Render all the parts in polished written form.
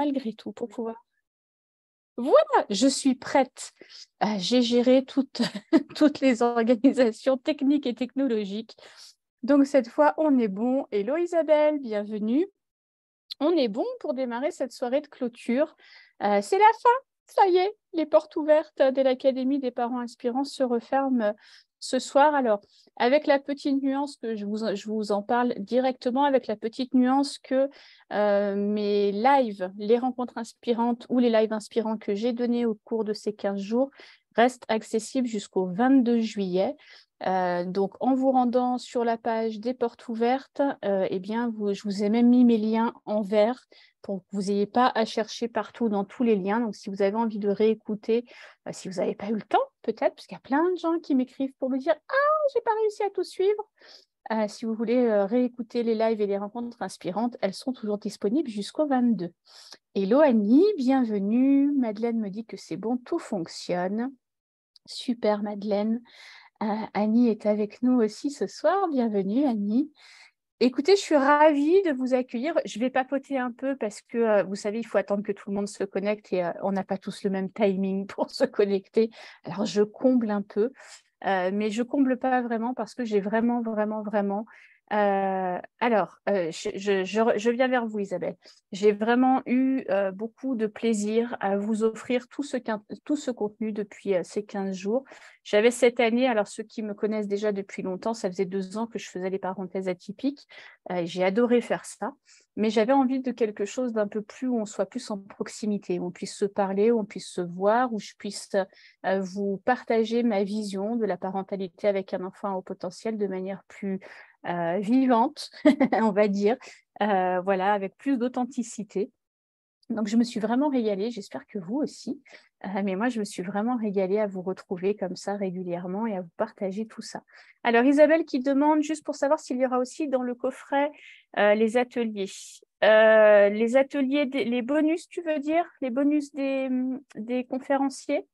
malgré tout pour pouvoir. Voilà, je suis prête. J'ai géré toutes, toutes les organisations techniques et technologiques. Donc cette fois, on est bon. Hello Isabelle, bienvenue. On est bon pour démarrer cette soirée de clôture. C'est la fin, ça y est, les portes ouvertes de l'Académie des parents inspirants se referment ce soir. Alors, avec la petite nuance que je vous en parle directement, avec la petite nuance que mes lives, les rencontres inspirantes ou les lives inspirants que j'ai donnés au cours de ces 15 jours restent accessibles jusqu'au 22 juillet. Donc, en vous rendant sur la page des portes ouvertes, eh bien, je vous ai même mis mes liens en vert pour que vous n'ayez pas à chercher partout dans tous les liens. Donc, si vous avez envie de réécouter, si vous n'avez pas eu le temps, peut-être, parce qu'il y a plein de gens qui m'écrivent pour me dire « Ah, je n'ai pas réussi à tout suivre ». Si vous voulez réécouter les lives et les rencontres inspirantes, elles sont toujours disponibles jusqu'au 22. Hello Annie, bienvenue. Madeleine me dit que c'est bon, tout fonctionne. Super Madeleine. Annie est avec nous aussi ce soir. Bienvenue, Annie. Écoutez, je suis ravie de vous accueillir. Je vais papoter un peu parce que, vous savez, il faut attendre que tout le monde se connecte et on n'a pas tous le même timing pour se connecter. Alors, je comble un peu, mais je comble pas vraiment parce que j'ai vraiment je viens vers vous, Isabelle. J'ai vraiment eu beaucoup de plaisir à vous offrir tout ce contenu depuis ces 15 jours. J'avais cette année, alors ceux qui me connaissent déjà depuis longtemps, ça faisait 2 ans que je faisais les parenthèses atypiques. J'ai adoré faire ça, mais j'avais envie de quelque chose d'un peu plus, où on soit plus en proximité, où on puisse se parler, où on puisse se voir, où je puisse vous partager ma vision de la parentalité avec un enfant au potentiel de manière plus vivante, on va dire, voilà, avec plus d'authenticité. Donc, je me suis vraiment régalée, j'espère que vous aussi. Mais moi, je me suis vraiment régalée à vous retrouver comme ça régulièrement et à vous partager tout ça. Alors, Isabelle qui demande, juste pour savoir s'il y aura aussi dans le coffret les ateliers. Les ateliers, les bonus, tu veux dire? Les bonus des conférenciers?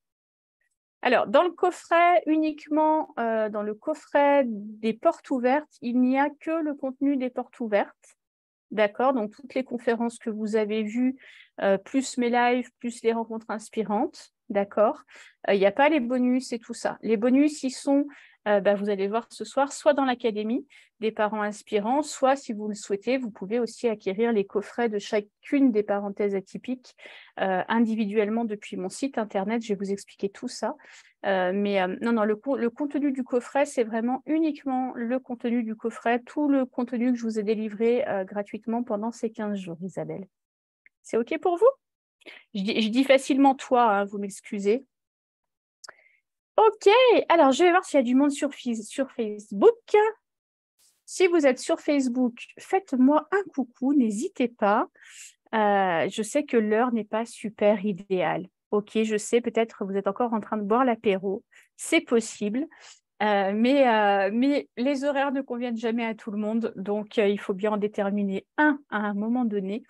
Alors, dans le coffret, uniquement dans le coffret des portes ouvertes, il n'y a que le contenu des portes ouvertes. D'accord? Donc, toutes les conférences que vous avez vues, plus mes lives, plus les rencontres inspirantes. D'accord? Il n'y a pas les bonus et tout ça. Les bonus, ils sont, vous allez voir ce soir, soit dans l'Académie des parents inspirants, soit, si vous le souhaitez, vous pouvez aussi acquérir les coffrets de chacune des parenthèses atypiques individuellement depuis mon site internet. Je vais vous expliquer tout ça. Non, le contenu du coffret, c'est vraiment uniquement le contenu du coffret, tout le contenu que je vous ai délivré gratuitement pendant ces 15 jours, Isabelle. C'est OK pour vous? Je dis facilement toi, hein, vous m'excusez. OK, alors je vais voir s'il y a du monde sur Facebook. Si vous êtes sur Facebook, faites-moi un coucou, n'hésitez pas. Je sais que l'heure n'est pas super idéale. OK, je sais, peut-être vous êtes encore en train de boire l'apéro. C'est possible. Mais les horaires ne conviennent jamais à tout le monde, donc il faut bien en déterminer un à un moment donné.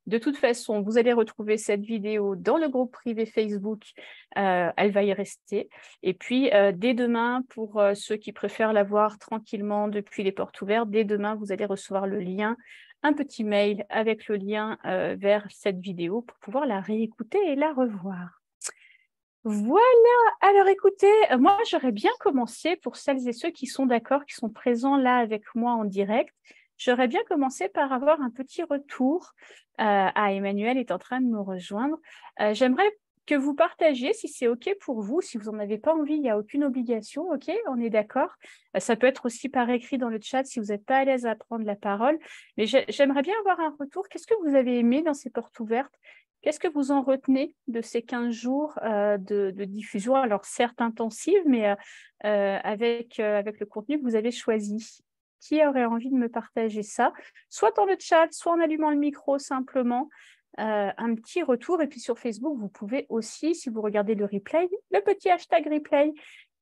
De toute façon, vous allez retrouver cette vidéo dans le groupe privé Facebook, elle va y rester. Et puis, dès demain, pour ceux qui préfèrent la voir tranquillement depuis les portes ouvertes, dès demain, vous allez recevoir le lien, un petit mail avec le lien vers cette vidéo pour pouvoir la réécouter et la revoir. Voilà, alors écoutez, moi j'aurais bien commencé pour celles et ceux qui sont d'accord, qui sont présents là avec moi en direct, j'aurais bien commencé par avoir un petit retour. Emmanuel est en train de me rejoindre. J'aimerais que vous partagiez, si c'est OK pour vous, si vous n'en avez pas envie, il n'y a aucune obligation, OK, on est d'accord. Ça peut être aussi par écrit dans le chat si vous n'êtes pas à l'aise à prendre la parole, mais j'aimerais bien avoir un retour. Qu'est-ce que vous avez aimé dans ces portes ouvertes? Qu'est-ce que vous en retenez de ces 15 jours de diffusion? Alors, certes intensive, mais avec le contenu que vous avez choisi. Qui aurait envie de me partager ça? Soit dans le chat, soit en allumant le micro simplement. Un petit retour. Et puis sur Facebook, vous pouvez aussi, si vous regardez le replay, le petit hashtag replay.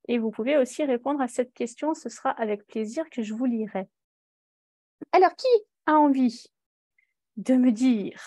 Et vous pouvez aussi répondre à cette question. Ce sera avec plaisir que je vous lirai. Alors, qui a envie de me dire...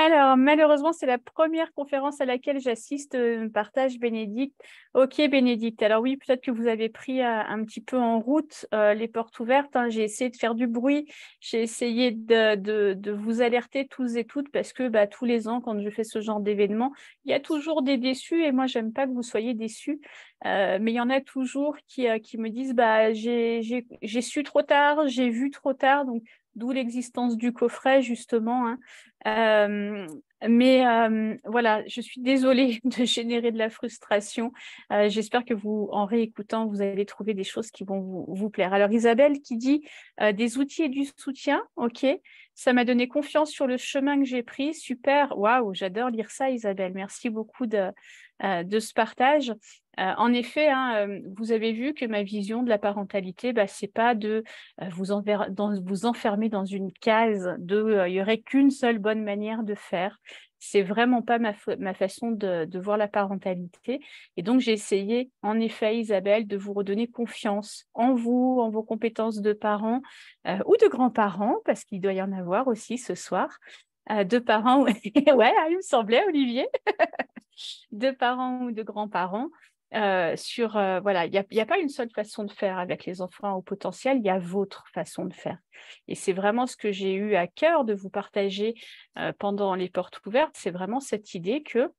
Alors, malheureusement, c'est la première conférence à laquelle j'assiste, partage Bénédicte. Ok, Bénédicte. Alors oui, peut-être que vous avez pris un petit peu en route les portes ouvertes, hein. J'ai essayé de faire du bruit. J'ai essayé de vous alerter tous et toutes parce que tous les ans, quand je fais ce genre d'événement, il y a toujours des déçus et moi, j'aime pas que vous soyez déçus. Mais il y en a toujours qui me disent j'ai su trop tard, j'ai vu trop tard. Donc, d'où l'existence du coffret, justement, hein. Mais voilà, je suis désolée de générer de la frustration. J'espère que vous, en réécoutant, vous allez trouver des choses qui vont vous plaire. Alors, Isabelle qui dit des outils et du soutien, ok. Ça m'a donné confiance sur le chemin que j'ai pris. Super, waouh, j'adore lire ça, Isabelle. Merci beaucoup de ce partage. En effet, hein, vous avez vu que ma vision de la parentalité, c'est pas de vous enfermer dans une case de il y aurait qu'une seule bonne manière de faire. C'est vraiment pas ma façon de voir la parentalité. Et donc, j'ai essayé, en effet, Isabelle, de vous redonner confiance en vous, en vos compétences de parents ou de grands-parents, parce qu'il doit y en avoir aussi ce soir. De parents, ouais, il me semblait, Olivier, de parents ou de grands-parents. Voilà, il y a pas une seule façon de faire avec les enfants au potentiel, il y a votre façon de faire. Et c'est vraiment ce que j'ai eu à cœur de vous partager pendant les portes ouvertes, c'est vraiment cette idée que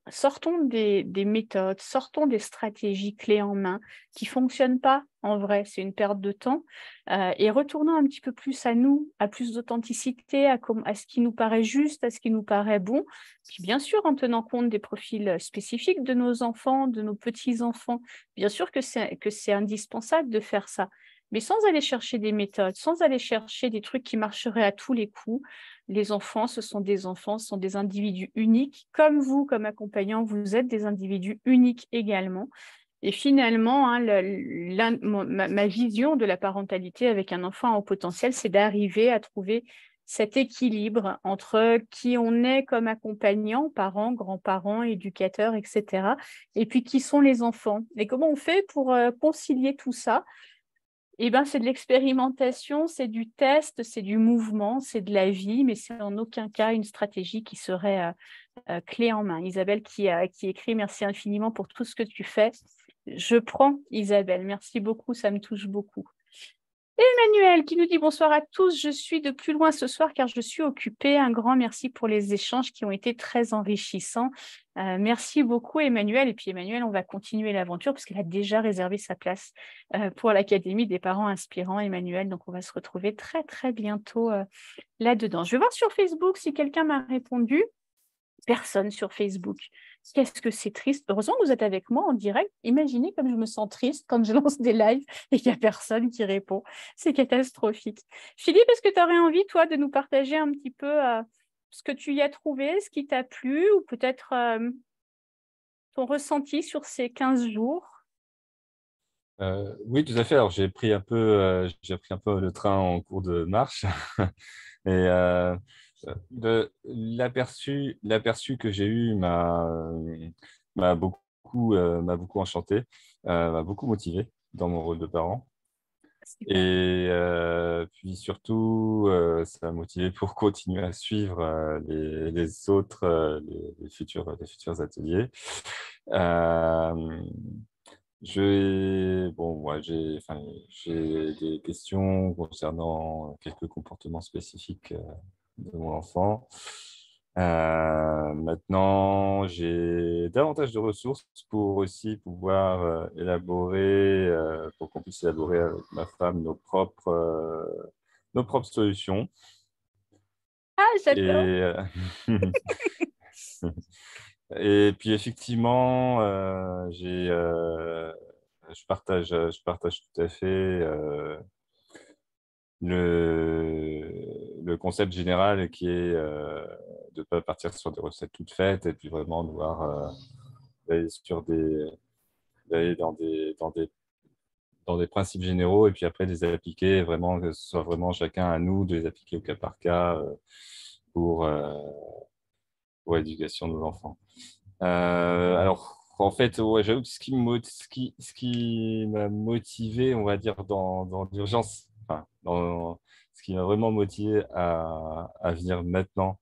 sortons des méthodes, sortons des stratégies clés en main qui ne fonctionnent pas en vrai, c'est une perte de temps, et retournons un petit peu plus à nous, à plus d'authenticité, à ce qui nous paraît juste, à ce qui nous paraît bon, puis bien sûr en tenant compte des profils spécifiques de nos enfants, de nos petits-enfants. Bien sûr que c'est indispensable de faire ça, mais sans aller chercher des méthodes, sans aller chercher des trucs qui marcheraient à tous les coups. Les enfants, ce sont des enfants, ce sont des individus uniques. Comme vous, comme accompagnants, vous êtes des individus uniques également. Et finalement, hein, ma vision de la parentalité avec un enfant au potentiel, c'est d'arriver à trouver cet équilibre entre qui on est comme accompagnant, parents, grands-parents, éducateurs, etc. Et puis qui sont les enfants. Et comment on fait pour concilier tout ça? C'est de l'expérimentation, c'est du test, c'est du mouvement, c'est de la vie, mais c'est en aucun cas une stratégie qui serait clé en main. Isabelle qui écrit: merci infiniment pour tout ce que tu fais. Je prends, Isabelle. Merci beaucoup, ça me touche beaucoup. Emmanuel qui nous dit: bonsoir à tous, je suis de plus loin ce soir car je suis occupée. Un grand merci pour les échanges qui ont été très enrichissants. Merci beaucoup, Emmanuel. Et puis, Emmanuel, on va continuer l'aventure parce qu'elle a déjà réservé sa place pour l'Académie des parents inspirants, Emmanuel. Donc, on va se retrouver très, très bientôt là-dedans. Je vais voir sur Facebook si quelqu'un m'a répondu. Personne sur Facebook. Qu'est-ce que c'est triste. Heureusement que vous êtes avec moi en direct. Imaginez comme je me sens triste quand je lance des lives et qu'il n'y a personne qui répond. C'est catastrophique. Philippe, est-ce que tu aurais envie, toi, de nous partager un petit peu ce que tu y as trouvé, ce qui t'a plu, ou peut-être ton ressenti sur ces 15 jours? Oui, tout à fait. Alors, j'ai pris un peu le train en cours de marche. Et l'aperçu que j'ai eu m'a beaucoup enchanté, m'a beaucoup motivé dans mon rôle de parent. Super. Et puis surtout, ça m'a motivé pour continuer à suivre les autres, les futurs ateliers. Euh, j'ai des questions concernant quelques comportements spécifiques de mon enfant. Maintenant, j'ai davantage de ressources pour aussi pouvoir pour qu'on puisse élaborer avec ma femme nos propres solutions. Ah, j'adore. Et, et puis effectivement, je partage tout à fait le concept général qui est de ne pas partir sur des recettes toutes faites et puis vraiment de voir d'aller d'aller dans des principes généraux et puis après de les appliquer vraiment, que ce soit vraiment chacun à nous de les appliquer au cas par cas pour, euh, pour l'éducation de nos enfants. Alors, en fait, ouais, j'avoue que ce qui m'a motivé, on va dire, dans l'urgence, enfin, ce qui m'a vraiment motivé à venir maintenant,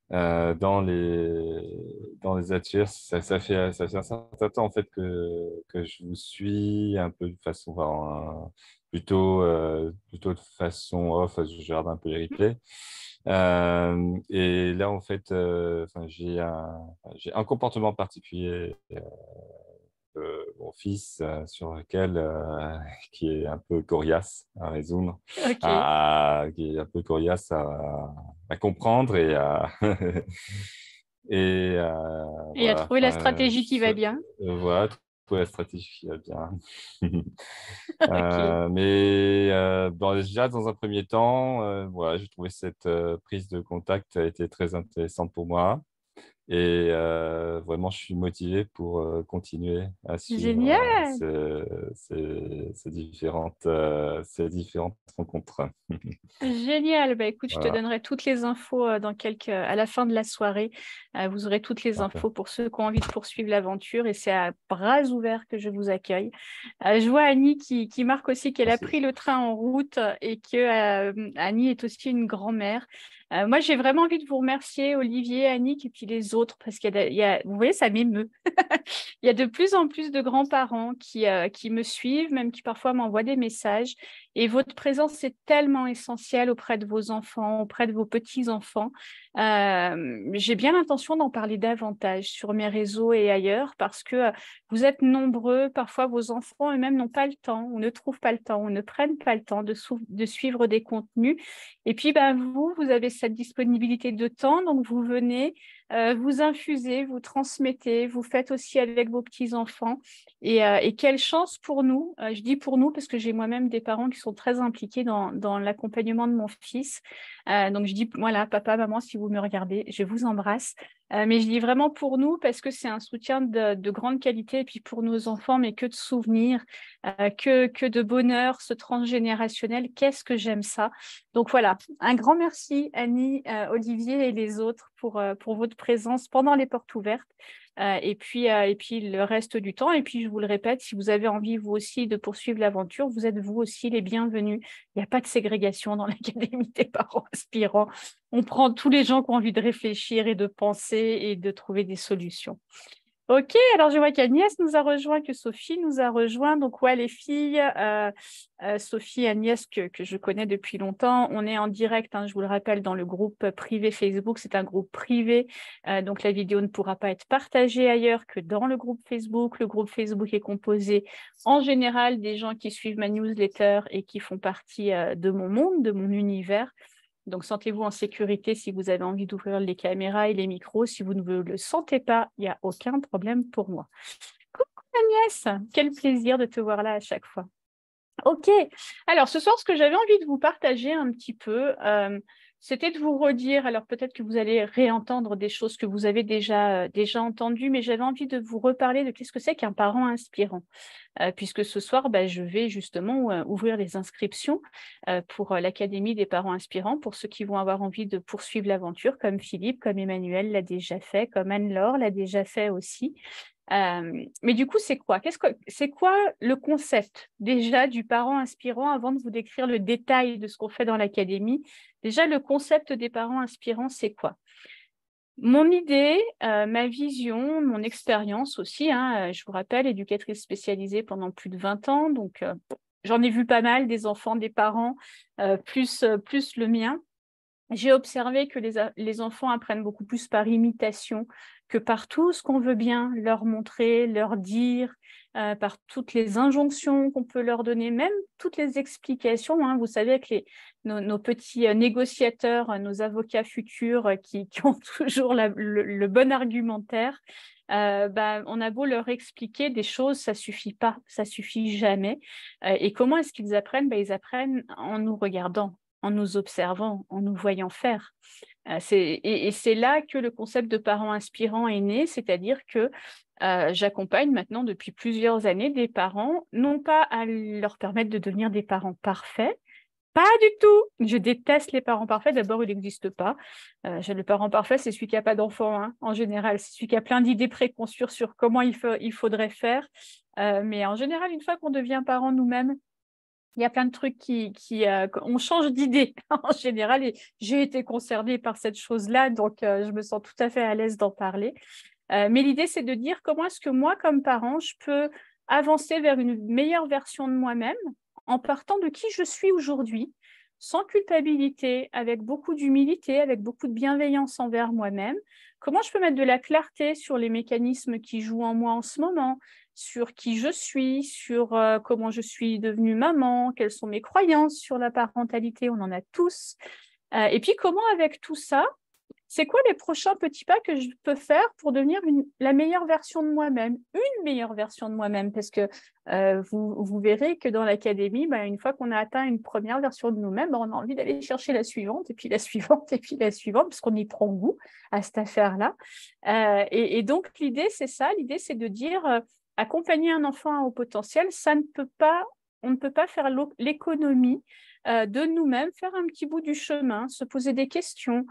dans les ateliers. Ça fait un certain temps en fait que je vous suis un peu de façon, enfin, plutôt de façon off. Je regarde un peu les replays. Et là, en fait, enfin, j'ai un comportement particulier mon fils sur lequel qui est un peu coriace à résoudre, Ok. qui est un peu coriace à comprendre et à et Et à voilà, trouver la stratégie qui va bien. voilà, trouver la stratégie qui va bien. Ok. Mais déjà dans un premier temps, voilà, j'ai trouvé cette prise de contact a été très intéressante pour moi. Et vraiment, je suis motivé pour continuer à suivre Génial. ces différentes rencontres. Génial. Bah, écoute, je te Voilà, donnerai toutes les infos à la fin de la soirée. Vous aurez toutes les parfait. infos pour ceux qui ont envie de poursuivre l'aventure et c'est à bras ouverts que je vous accueille. Je vois Annie qui marque aussi qu'elle a Merci. pris le train en route et que Annie est aussi une grand-mère. Moi, j'ai vraiment envie de vous remercier, Olivier, Annick et puis les autres, parce vous voyez, ça m'émeut. Il y a de plus en plus de grands-parents qui me suivent, même qui parfois m'envoient des messages. Et votre présence est tellement essentielle auprès de vos enfants, auprès de vos petits-enfants. J'ai bien l'intention d'en parler davantage sur mes réseaux et ailleurs parce que vous êtes nombreux. Parfois, vos enfants eux-mêmes n'ont pas le temps ou ne trouvent pas le temps ou ne prennent pas le temps de suivre des contenus. Et puis, ben, vous avez cette disponibilité de temps, donc vous venez, vous infusez, vous transmettez, vous faites aussi avec vos petits-enfants. Et quelle chance pour nous, je dis pour nous parce que j'ai moi-même des parents qui sont très impliqués dans l'accompagnement de mon fils. Donc je dis, voilà, papa, maman, si vous me regardez, je vous embrasse. Mais je dis vraiment pour nous parce que c'est un soutien de grande qualité et puis pour nos enfants, mais que de souvenirs, que de bonheur, ce transgénérationnel, qu'est-ce que j'aime ça. Donc voilà, un grand merci Annie, Olivier et les autres pour votre présence pendant les portes ouvertes. Et puis le reste du temps. Et puis, je vous le répète, si vous avez envie, vous aussi, de poursuivre l'aventure, vous êtes vous aussi les bienvenus. Il n'y a pas de ségrégation dans l'Académie des parents aspirants. On prend tous les gens qui ont envie de réfléchir et de penser et de trouver des solutions. Ok, alors je vois qu'Agnès nous a rejoint, que Sophie nous a rejoint. Donc, ouais, les filles, Sophie et Agnès, que je connais depuis longtemps, on est en direct, hein, je vous le rappelle, dans le groupe privé Facebook. C'est un groupe privé, donc la vidéo ne pourra pas être partagée ailleurs que dans le groupe Facebook. Le groupe Facebook est composé en général des gens qui suivent ma newsletter et qui font partie de mon monde, de mon univers. Donc, sentez-vous en sécurité si vous avez envie d'ouvrir les caméras et les micros. Si vous ne le sentez pas, il n'y a aucun problème pour moi. Coucou Agnès, quel plaisir de te voir là à chaque fois. Ok, alors ce soir, ce que j'avais envie de vous partager un petit peu, c'était de vous redire, alors peut-être que vous allez réentendre des choses que vous avez déjà entendues, mais j'avais envie de vous reparler de qu'est-ce que c'est qu'un parent inspirant. Puisque ce soir, je vais justement ouvrir les inscriptions pour l'Académie des parents inspirants, pour ceux qui vont avoir envie de poursuivre l'aventure, comme Philippe, comme Emmanuel l'a déjà fait, comme Anne-Laure l'a déjà fait aussi. Mais du coup, c'est quoi? C'est quoi le concept déjà du parent inspirant avant de vous décrire le détail de ce qu'on fait dans l'académie? Déjà, le concept des parents inspirants, c'est quoi? Mon idée, ma vision, mon expérience aussi, hein, je vous rappelle, éducatrice spécialisée pendant plus de 20 ans, donc j'en ai vu pas mal des enfants, des parents, plus le mien. J'ai observé que les enfants apprennent beaucoup plus par imitation que par tout ce qu'on veut bien leur montrer, leur dire, par toutes les injonctions qu'on peut leur donner, même toutes les explications. Hein. Vous savez, avec nos petits négociateurs, nos avocats futurs qui ont toujours le bon argumentaire, on a beau leur expliquer des choses, ça suffit pas, ça suffit jamais. Et comment est-ce qu'ils apprennent? Ils apprennent en nous regardant, en nous observant, en nous voyant faire. Et c'est là que le concept de parent inspirant est né, c'est-à-dire que j'accompagne maintenant depuis plusieurs années des parents, non pas à leur permettre de devenir des parents parfaits, pas du tout. Je déteste les parents parfaits. D'abord, il n'existe pas. Le parent parfait, c'est celui qui n'a pas d'enfant, hein, en général. C'est celui qui a plein d'idées préconçues sur comment il faudrait faire. Mais en général, une fois qu'on devient parent nous-mêmes, il y a plein de trucs on change d'idée en général, et j'ai été concernée par cette chose-là, donc je me sens tout à fait à l'aise d'en parler. Mais l'idée, c'est de dire comment est-ce que moi, comme parent, je peux avancer vers une meilleure version de moi-même en partant de qui je suis aujourd'hui, sans culpabilité, avec beaucoup d'humilité, avec beaucoup de bienveillance envers moi-même. Comment je peux mettre de la clarté sur les mécanismes qui jouent en moi en ce moment, sur qui je suis, sur comment je suis devenue maman, quelles sont mes croyances sur la parentalité, on en a tous. Et puis comment avec tout ça, c'est quoi les prochains petits pas que je peux faire pour devenir la meilleure version de moi-même, une meilleure version de moi-même, parce que vous verrez que dans l'académie, une fois qu'on a atteint une première version de nous-mêmes, on a envie d'aller chercher la suivante, et puis la suivante, et puis la suivante, parce qu'on y prend goût à cette affaire-là. Et donc, l'idée, c'est ça. L'idée, c'est de dire, accompagner un enfant à haut potentiel, on ne peut pas faire l'économie de nous-mêmes, faire un petit bout du chemin, se poser des questions,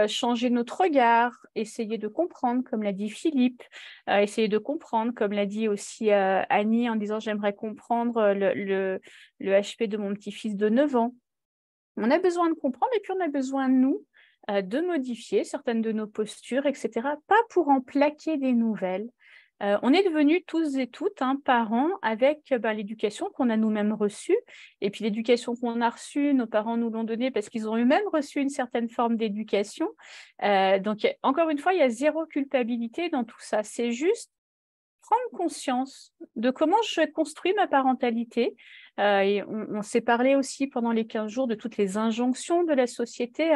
changer notre regard, essayer de comprendre, comme l'a dit Philippe, essayer de comprendre, comme l'a dit aussi Annie, en disant j'aimerais comprendre le HP de mon petit-fils de 9 ans. On a besoin de comprendre, et puis on a besoin de nous de modifier certaines de nos postures, etc. Pas pour en plaquer des nouvelles. On est devenus tous et toutes parents avec l'éducation qu'on a nous-mêmes reçue, et puis l'éducation qu'on a reçue, nos parents nous l'ont donnée parce qu'ils ont eux-mêmes reçu une certaine forme d'éducation. Donc, encore une fois, il y a zéro culpabilité dans tout ça. C'est juste prendre conscience de comment je construis ma parentalité. Et on s'est parlé aussi pendant les 15 jours de toutes les injonctions de la société,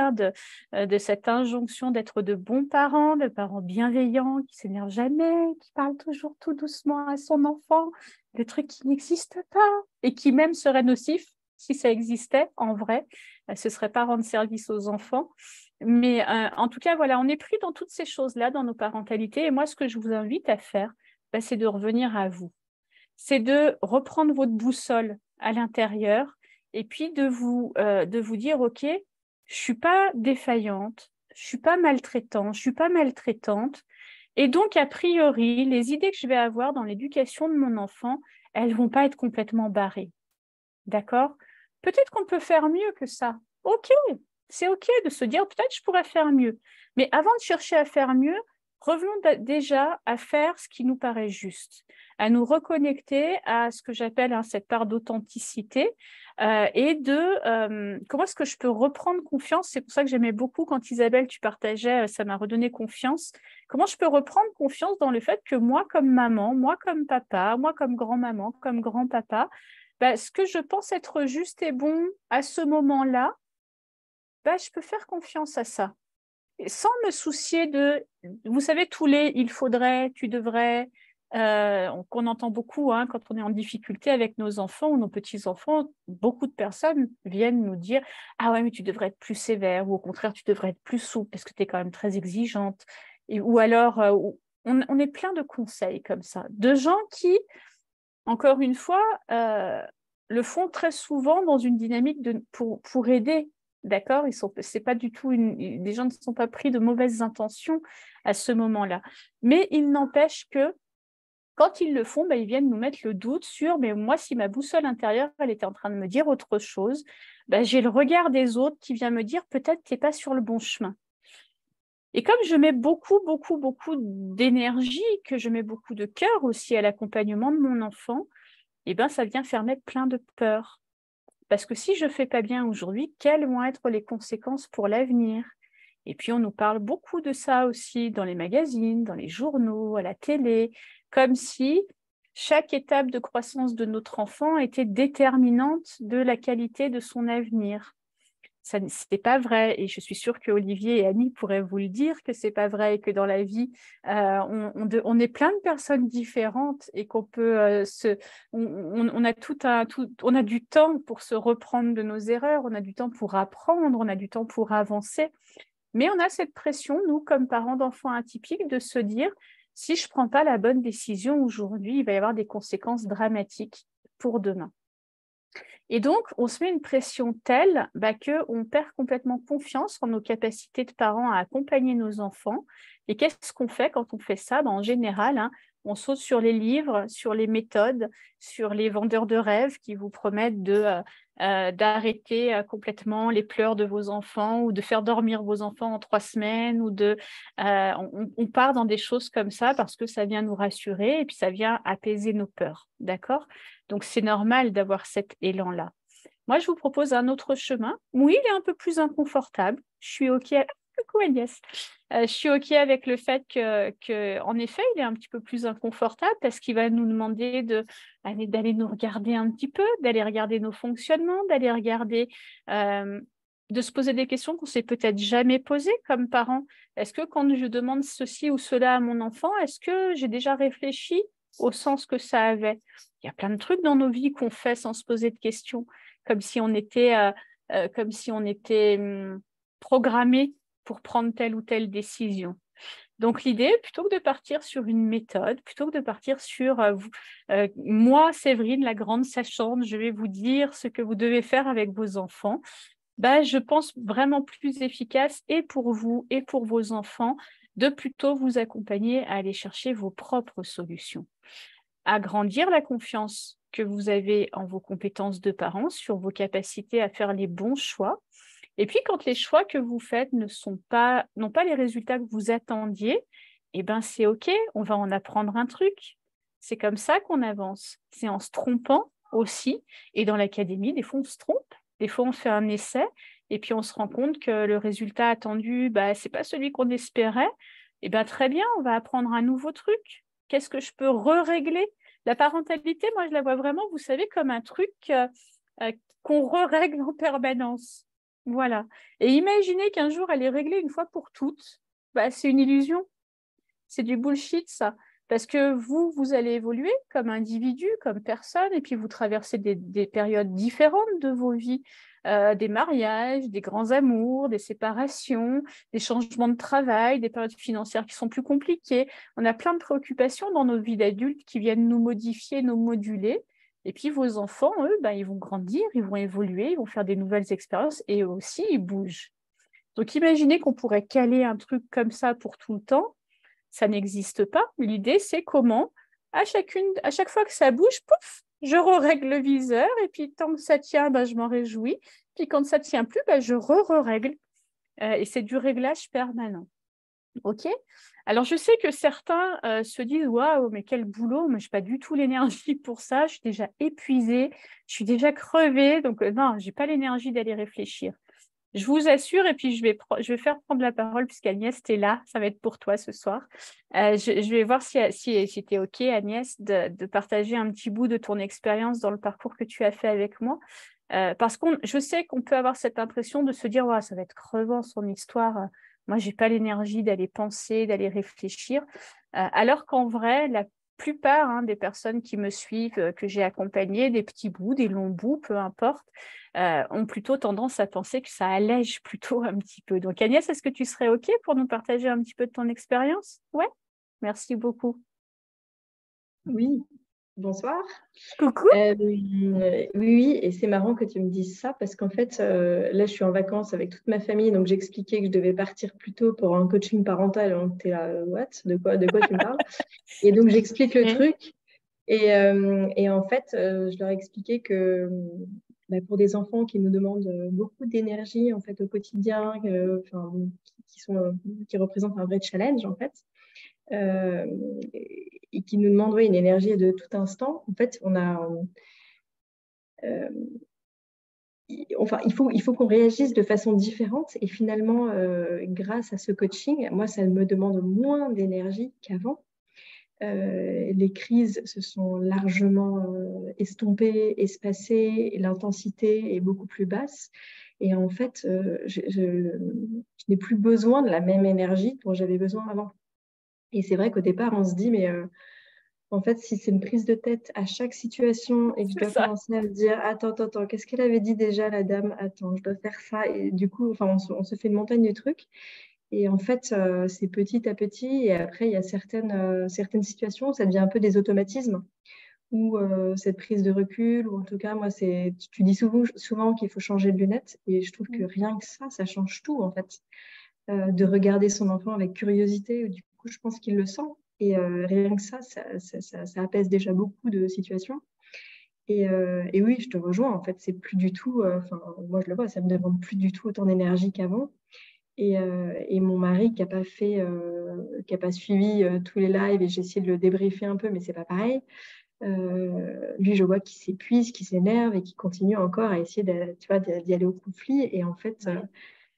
de cette injonction d'être de bons parents, de parents bienveillants, qui ne s'énervent jamais, qui parlent toujours tout doucement à son enfant, des trucs qui n'existent pas et qui même seraient nocifs si ça existait en vrai. Ce ne serait pas rendre service aux enfants. Mais en tout cas, voilà, on est pris dans toutes ces choses-là, dans nos parentalités. Et moi, ce que je vous invite à faire, c'est de revenir à vous. C'est de reprendre votre boussole à l'intérieur et puis de vous dire, OK, je ne suis pas défaillante, je ne suis pas maltraitante, je ne suis pas maltraitante. Et donc, a priori, les idées que je vais avoir dans l'éducation de mon enfant, elles ne vont pas être complètement barrées. D'accord? Peut-être qu'on peut faire mieux que ça. OK, c'est OK de se dire, peut-être je pourrais faire mieux. Mais avant de chercher à faire mieux, revenons déjà à faire ce qui nous paraît juste, à nous reconnecter à ce que j'appelle cette part d'authenticité et de comment est-ce que je peux reprendre confiance. C'est pour ça que j'aimais beaucoup quand Isabelle, tu partageais, ça m'a redonné confiance. Comment je peux reprendre confiance dans le fait que moi comme maman, moi comme papa, moi comme grand-maman, comme grand-papa, ce que je pense être juste et bon à ce moment-là, je peux faire confiance à ça. Et sans me soucier de, vous savez, tous les « il faudrait »,« tu devrais », qu'on entend beaucoup quand on est en difficulté avec nos enfants ou nos petits-enfants. Beaucoup de personnes viennent nous dire « Ah ouais, mais tu devrais être plus sévère » ou au contraire, tu devrais être plus souple parce que tu es quand même très exigeante. Ou alors, on est plein de conseils comme ça, de gens qui, encore une fois, le font très souvent dans une dynamique pour aider. D'accord, c'est pas du tout les gens ne sont pas pris de mauvaises intentions à ce moment-là. Mais il n'empêche que quand ils le font, ils viennent nous mettre le doute sur, mais moi, si ma boussole intérieure, elle était en train de me dire autre chose, j'ai le regard des autres qui vient me dire, peut-être tu n'es pas sur le bon chemin. Et comme je mets beaucoup, beaucoup, beaucoup d'énergie, que je mets beaucoup de cœur aussi à l'accompagnement de mon enfant, ça vient faire naître plein de peurs. Parce que si je ne fais pas bien aujourd'hui, quelles vont être les conséquences pour l'avenir? Et puis, on nous parle beaucoup de ça aussi dans les magazines, dans les journaux, à la télé, comme si chaque étape de croissance de notre enfant était déterminante de la qualité de son avenir. Ce n'est pas vrai, et je suis sûre que Olivier et Annie pourraient vous le dire que ce n'est pas vrai, et que dans la vie, on est plein de personnes différentes et qu'on peut on a du temps pour se reprendre de nos erreurs, on a du temps pour apprendre, on a du temps pour avancer, mais on a cette pression, nous, comme parents d'enfants atypiques, de se dire, si je ne prends pas la bonne décision aujourd'hui, il va y avoir des conséquences dramatiques pour demain. Et donc, on se met une pression telle qu'on perd complètement confiance en nos capacités de parents à accompagner nos enfants. Et qu'est-ce qu'on fait quand on fait ça? En général, On saute sur les livres, sur les méthodes, sur les vendeurs de rêves qui vous promettent d'arrêter complètement les pleurs de vos enfants ou de faire dormir vos enfants en 3 semaines. On part dans des choses comme ça parce que ça vient nous rassurer et puis ça vient apaiser nos peurs. D'accord? Donc, c'est normal d'avoir cet élan-là. Moi, je vous propose un autre chemin. Oui, il est un peu plus inconfortable. Je suis OK. Coucou Agnès. Je suis OK avec le fait en effet, il est un petit peu plus inconfortable parce qu'il va nous demander d'aller nous regarder un petit peu, d'aller regarder nos fonctionnements, d'aller regarder, de se poser des questions qu'on ne s'est peut-être jamais posées comme parents. Est-ce que quand je demande ceci ou cela à mon enfant, est-ce que j'ai déjà réfléchi au sens que ça avait? Il y a plein de trucs dans nos vies qu'on fait sans se poser de questions, comme si on était, programmé pour prendre telle ou telle décision. Donc, l'idée, plutôt que de partir sur une méthode, plutôt que de partir sur moi, Séverine, la grande sachante, je vais vous dire ce que vous devez faire avec vos enfants, je pense vraiment plus efficace et pour vous et pour vos enfants de plutôt vous accompagner à aller chercher vos propres solutions. Agrandir la confiance que vous avez en vos compétences de parents, sur vos capacités à faire les bons choix. Et puis, quand les choix que vous faites n'ont pas les résultats que vous attendiez, c'est OK, on va en apprendre un truc. C'est comme ça qu'on avance. C'est en se trompant aussi. Et dans l'académie, des fois, on se trompe. Des fois, on fait un essai et puis on se rend compte que le résultat attendu, ce n'est pas celui qu'on espérait. Très bien, on va apprendre un nouveau truc. Qu'est-ce que je peux régler? La parentalité, moi, je la vois vraiment, vous savez, comme un truc qu'on règle en permanence. Voilà. Et imaginez qu'un jour, elle est réglée une fois pour toutes. C'est une illusion. C'est du bullshit, ça. Parce que vous allez évoluer comme individu, comme personne, et puis vous traversez des périodes différentes de vos vies. Des mariages, des grands amours, des séparations, des changements de travail, des périodes financières qui sont plus compliquées. On a plein de préoccupations dans nos vies d'adultes qui viennent nous modifier, nous moduler. Et puis vos enfants, eux, ils vont grandir, ils vont évoluer, ils vont faire des nouvelles expériences et eux aussi, ils bougent. Donc imaginez qu'on pourrait caler un truc comme ça pour tout le temps. Ça n'existe pas. L'idée, c'est comment, à chaque fois que ça bouge, pouf, je règle le viseur. Et puis, tant que ça tient, je m'en réjouis. Puis, quand ça ne tient plus, je règle. Et c'est du réglage permanent. OK? Alors, je sais que certains se disent « Waouh, mais quel boulot, moi, je n'ai pas du tout l'énergie pour ça. Je suis déjà épuisée, je suis déjà crevée. Donc, non, je n'ai pas l'énergie d'aller réfléchir. » Je vous assure, et puis je vais faire prendre la parole puisqu'Agnès, tu es là, ça va être pour toi ce soir. Je vais voir si tu es OK, Agnès, de partager un petit bout de ton expérience dans le parcours que tu as fait avec moi. Parce que je sais qu'on peut avoir cette impression de se dire « ça va être crevant son histoire, moi je n'ai pas l'énergie d'aller penser, d'aller réfléchir ». Alors qu'en vrai, la plupart des personnes qui me suivent, que j'ai accompagnées, des petits bouts, des longs bouts, peu importe, ont plutôt tendance à penser que ça allège plutôt un petit peu. Donc Agnès, est-ce que tu serais OK pour nous partager un petit peu de ton expérience? Ouais, merci beaucoup. Oui, bonsoir. Coucou. Oui, et c'est marrant que tu me dises ça parce qu'en fait, là, je suis en vacances avec toute ma famille, donc j'expliquais que je devais partir plus tôt pour un coaching parental. Donc, tu es là, what? De quoi tu me parles? Et donc, j'explique le truc. Et en fait, je leur expliquais que pour des enfants qui nous demandent beaucoup d'énergie en fait, au quotidien, qui représentent un vrai challenge, en fait, et qui nous demandent une énergie de tout instant, en fait, il faut qu'on réagisse de façon différente. Et finalement, grâce à ce coaching, moi, ça me demande moins d'énergie qu'avant. Les crises se sont largement estompées, espacées, et l'intensité est beaucoup plus basse. Et en fait, je n'ai plus besoin de la même énergie dont j'avais besoin avant. Et c'est vrai qu'au départ, on se dit, mais en fait, si c'est une prise de tête à chaque situation et que je dois commencer à me dire, attends, qu'est-ce qu'elle avait dit déjà, la dame? Attends, je dois faire ça. Et du coup, on se fait une montagne de trucs. Et en fait, c'est petit à petit. Et après, il y a certaines situations où ça devient un peu des automatismes, ou cette prise de recul, ou en tout cas, moi, tu dis souvent qu'il faut changer de lunettes. Et je trouve que rien que ça change tout, en fait. De regarder son enfant avec curiosité, du coup, je pense qu'il le sent. Et rien que ça apaise déjà beaucoup de situations. Et oui, je te rejoins. En fait, c'est plus du tout. Moi, je le vois, ça me demande plus du tout autant d'énergie qu'avant. Et mon mari qui n'a pas suivi tous les lives, et j'ai essayé de le débriefer un peu, mais c'est pas pareil. Lui, je vois qu'il s'épuise, qu'il s'énerve et qu'il continue encore à essayer d'y aller au conflit. Et en fait,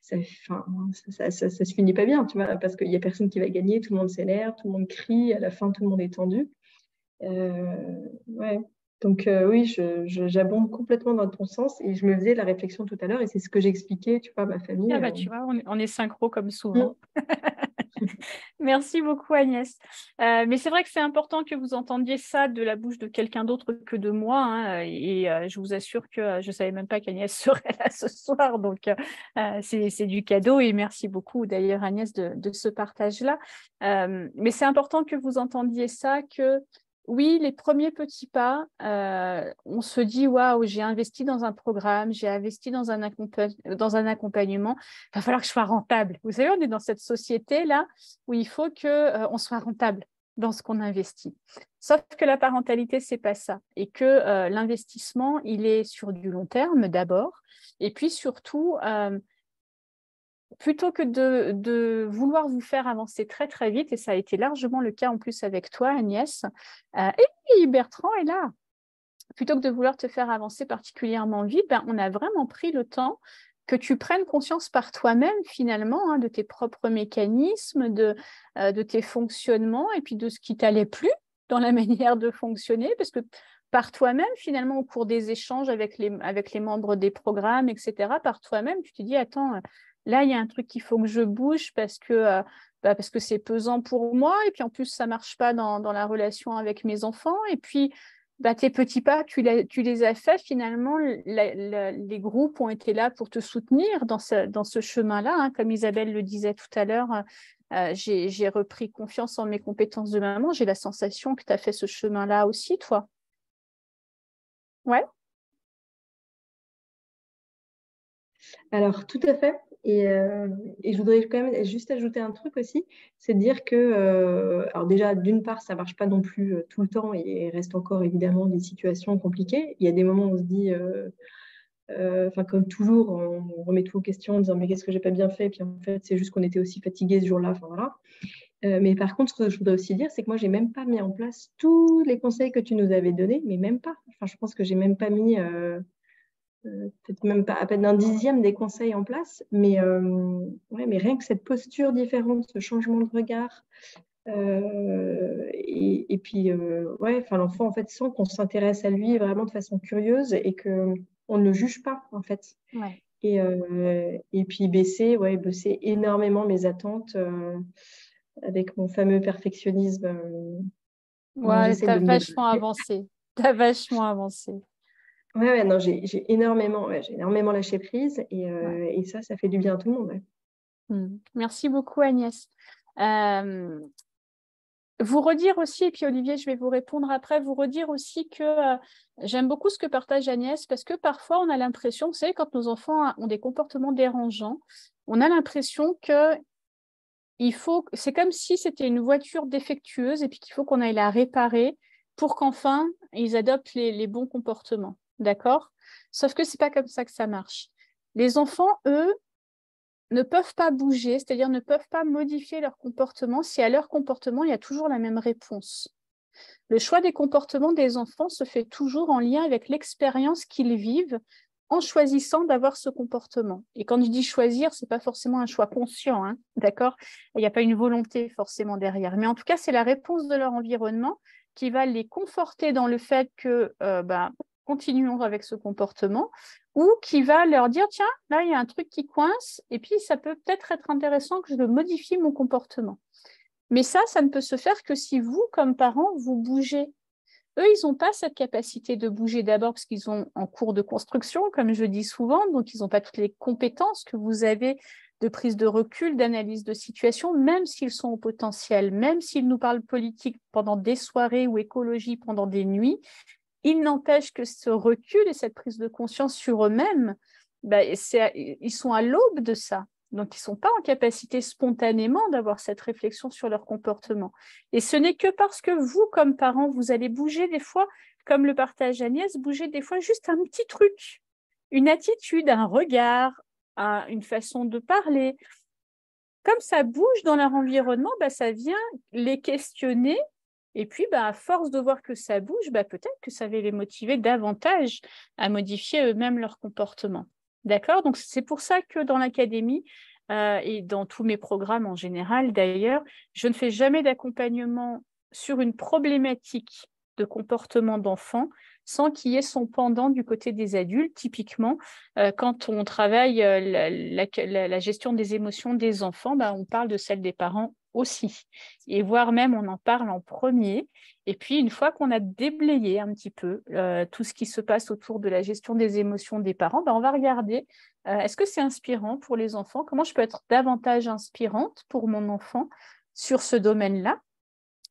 ça se finit pas bien, tu vois, parce qu'il n'y a personne qui va gagner, tout le monde s'énerve, tout le monde crie, à la fin, tout le monde est tendu. Ouais. Donc oui, j'abonde complètement dans ton sens et je me faisais la réflexion tout à l'heure et c'est ce que j'expliquais, tu vois, à ma famille. Ah bah, tu vois, on est synchro comme souvent. Merci beaucoup Agnès. Mais c'est vrai que c'est important que vous entendiez ça de la bouche de quelqu'un d'autre que de moi. Hein, et je vous assure que je ne savais même pas qu'Agnès serait là ce soir. Donc, c'est du cadeau. Et merci beaucoup d'ailleurs Agnès de ce partage-là. Mais c'est important que vous entendiez ça, que oui, les premiers petits pas, on se dit, waouh, j'ai investi dans un programme, j'ai investi dans un accompagnement, il va falloir que je sois rentable. Vous savez, on est dans cette société-là où il faut qu'on soit rentable dans ce qu'on investit. Sauf que la parentalité, ce n'est pas ça. Et que l'investissement, il est sur du long terme d'abord. Et puis surtout, plutôt que de vouloir vous faire avancer très, très vite, et ça a été largement le cas en plus avec toi, Agnès, et Bertrand est là. Plutôt que de vouloir te faire avancer particulièrement vite, on a vraiment pris le temps que tu prennes conscience par toi-même, finalement, hein, de tes propres mécanismes, de tes fonctionnements, et puis de ce qui t'allait plus dans la manière de fonctionner, parce que par toi-même, finalement, au cours des échanges avec les membres des programmes, etc., par toi-même, tu te dis, attends, là, il y a un truc qu'il faut que je bouge parce que c'est pesant pour moi, et puis en plus, ça ne marche pas dans la relation avec mes enfants, et puis tes petits pas, tu les as faits, finalement, les groupes ont été là pour te soutenir dans ce chemin-là. Hein. Comme Isabelle le disait tout à l'heure, j'ai repris confiance en mes compétences de maman. J'ai la sensation que tu as fait ce chemin-là aussi, toi. Ouais. Alors, tout à fait. Et je voudrais quand même juste ajouter un truc aussi, c'est de dire que, alors déjà, d'une part, ça ne marche pas non plus tout le temps et il reste encore évidemment des situations compliquées. Il y a des moments où on se dit, comme toujours, on remet tout en question en disant mais qu'est-ce que j'ai pas bien fait? Et puis en fait, c'est juste qu'on était aussi fatigués ce jour-là. Enfin, voilà. Mais par contre, ce que je voudrais aussi dire, c'est que moi, j'ai même pas mis en place tous les conseils que tu nous avais donnés, mais même pas. Enfin, je pense que j'ai même pas mis peut-être même pas à peine un dixième des conseils en place, mais rien que cette posture différente, ce changement de regard, et puis l'enfant en fait sent qu'on s'intéresse à lui vraiment de façon curieuse et que on ne le juge pas en fait. Ouais. Et puis baisser énormément mes attentes avec mon fameux perfectionnisme. Ouais, J'essaie de me vachement avancé. T'as vachement avancé. non, j'ai énormément lâché prise et ça fait du bien à tout le monde. Ouais. Merci beaucoup, Agnès. Vous redire aussi, et puis Olivier, je vais vous répondre après, vous redire aussi que j'aime beaucoup ce que partage Agnès, parce que parfois on a l'impression, vous savez, quand nos enfants ont des comportements dérangeants, on a l'impression que c'est comme si c'était une voiture défectueuse et puis qu'il faut qu'on aille la réparer pour qu'enfin ils adoptent les bons comportements. D'accord? Sauf que ce n'est pas comme ça que ça marche. Les enfants, eux, ne peuvent pas bouger, c'est-à-dire ne peuvent pas modifier leur comportement si à leur comportement, il y a toujours la même réponse. Le choix des comportements des enfants se fait toujours en lien avec l'expérience qu'ils vivent en choisissant d'avoir ce comportement. Et quand je dis choisir, ce n'est pas forcément un choix conscient, hein, d'accord? Il n'y a pas une volonté forcément derrière. Mais en tout cas, c'est la réponse de leur environnement qui va les conforter dans le fait que continuons avec ce comportement, ou qui va leur dire, tiens, là, il y a un truc qui coince, et puis ça peut peut-être être intéressant que je modifie mon comportement. Mais ça ne peut se faire que si vous, comme parents, vous bougez. Eux, ils n'ont pas cette capacité de bouger d'abord parce qu'ils sont en cours de construction, comme je dis souvent, donc ils n'ont pas toutes les compétences que vous avez de prise de recul, d'analyse de situation, même s'ils sont au potentiel, même s'ils nous parlent politique pendant des soirées ou écologie pendant des nuits. Il n'empêche que ce recul et cette prise de conscience sur eux-mêmes, ils sont à l'aube de ça. Donc, ils ne sont pas en capacité spontanément d'avoir cette réflexion sur leur comportement. Et ce n'est que parce que vous, comme parents, vous allez bouger des fois, comme le partage Agnès, bouger des fois juste un petit truc, une attitude, un regard, une façon de parler. Comme ça bouge dans leur environnement, ça vient les questionner. Et puis, à force de voir que ça bouge, peut-être que ça va les motiver davantage à modifier eux-mêmes leur comportement. D'accord? Donc, c'est pour ça que dans l'académie et dans tous mes programmes en général, d'ailleurs, je ne fais jamais d'accompagnement sur une problématique de comportement d'enfant sans qu'il y ait son pendant du côté des adultes. Typiquement, quand on travaille la gestion des émotions des enfants, on parle de celle des parents aussi. Et voire même, on en parle en premier. Et puis, une fois qu'on a déblayé un petit peu tout ce qui se passe autour de la gestion des émotions des parents, on va regarder est-ce que c'est inspirant pour les enfants? Comment je peux être davantage inspirante pour mon enfant sur ce domaine-là,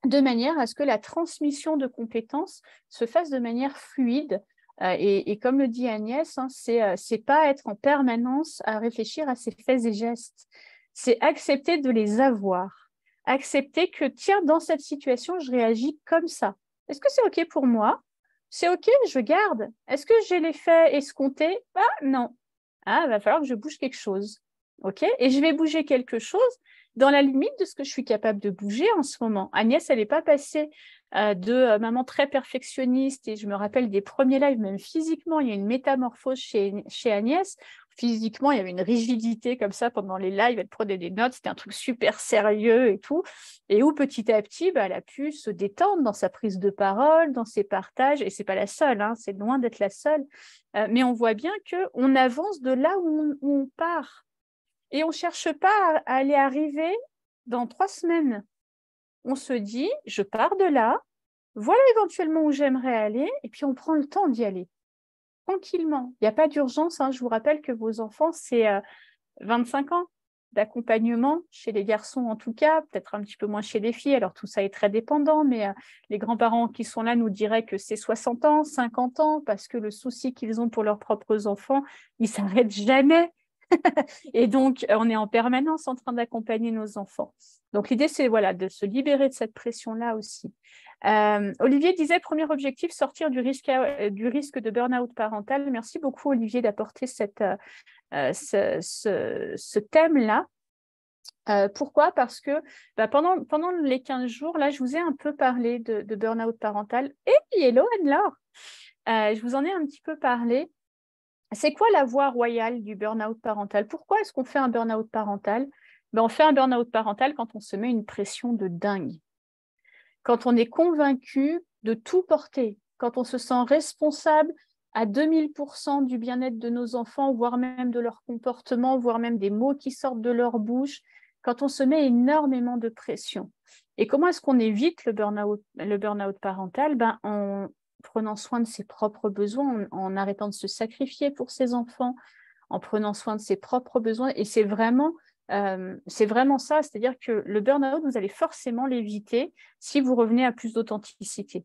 de manière à ce que la transmission de compétences se fasse de manière fluide. Et comme le dit Agnès, c'est pas être en permanence à réfléchir à ses faits et gestes. C'est accepter de les avoir. Accepter que, tiens, dans cette situation, je réagis comme ça. Est-ce que c'est OK pour moi? C'est OK, je garde. Est-ce que j'ai les faits escomptés? Ah, non. Ah, il va falloir que je bouge quelque chose. OK? Et je vais bouger quelque chose dans la limite de ce que je suis capable de bouger en ce moment. Agnès, elle n'est pas passée de maman très perfectionniste, et je me rappelle des premiers lives, même physiquement, il y a une métamorphose chez Agnès. Physiquement, il y avait une rigidité comme ça pendant les lives, elle prenait des notes, c'était un truc super sérieux et tout. Et où petit à petit, elle a pu se détendre dans sa prise de parole, dans ses partages, et ce n'est pas la seule, c'est loin d'être la seule. Mais on voit bien qu'on avance de là où on part. Et on ne cherche pas à aller arriver dans 3 semaines. On se dit, je pars de là, voilà éventuellement où j'aimerais aller, et puis on prend le temps d'y aller, tranquillement. Il n'y a pas d'urgence. Je vous rappelle que vos enfants, c'est 25 ans d'accompagnement, chez les garçons en tout cas, peut-être un petit peu moins chez les filles, alors tout ça est très dépendant, mais les grands-parents qui sont là nous diraient que c'est 60 ans, 50 ans, parce que le souci qu'ils ont pour leurs propres enfants, il ne s'arrête jamais. Et donc, on est en permanence en train d'accompagner nos enfants. Donc, l'idée, c'est de se libérer de cette pression-là aussi. Olivier disait, premier objectif, sortir du risque de burn-out parental. Merci beaucoup, Olivier, d'apporter ce thème-là. Pourquoi? Parce que pendant les 15 jours, là, je vous ai un peu parlé de burn-out parental. Et hello, Anne-Laure, je vous en ai un petit peu parlé. C'est quoi la voie royale du burn-out parental? Pourquoi est-ce qu'on fait un burn-out parental? On fait un burn-out parental quand on se met une pression de dingue, quand on est convaincu de tout porter, quand on se sent responsable à 2000% du bien-être de nos enfants, voire même de leur comportement, voire même des mots qui sortent de leur bouche, quand on se met énormément de pression. Et comment est-ce qu'on évite le burn-out parental? En prenant soin de ses propres besoins, en arrêtant de se sacrifier pour ses enfants, en prenant soin de ses propres besoins. Et c'est vraiment ça, c'est-à-dire que le burn-out, vous allez forcément l'éviter si vous revenez à plus d'authenticité.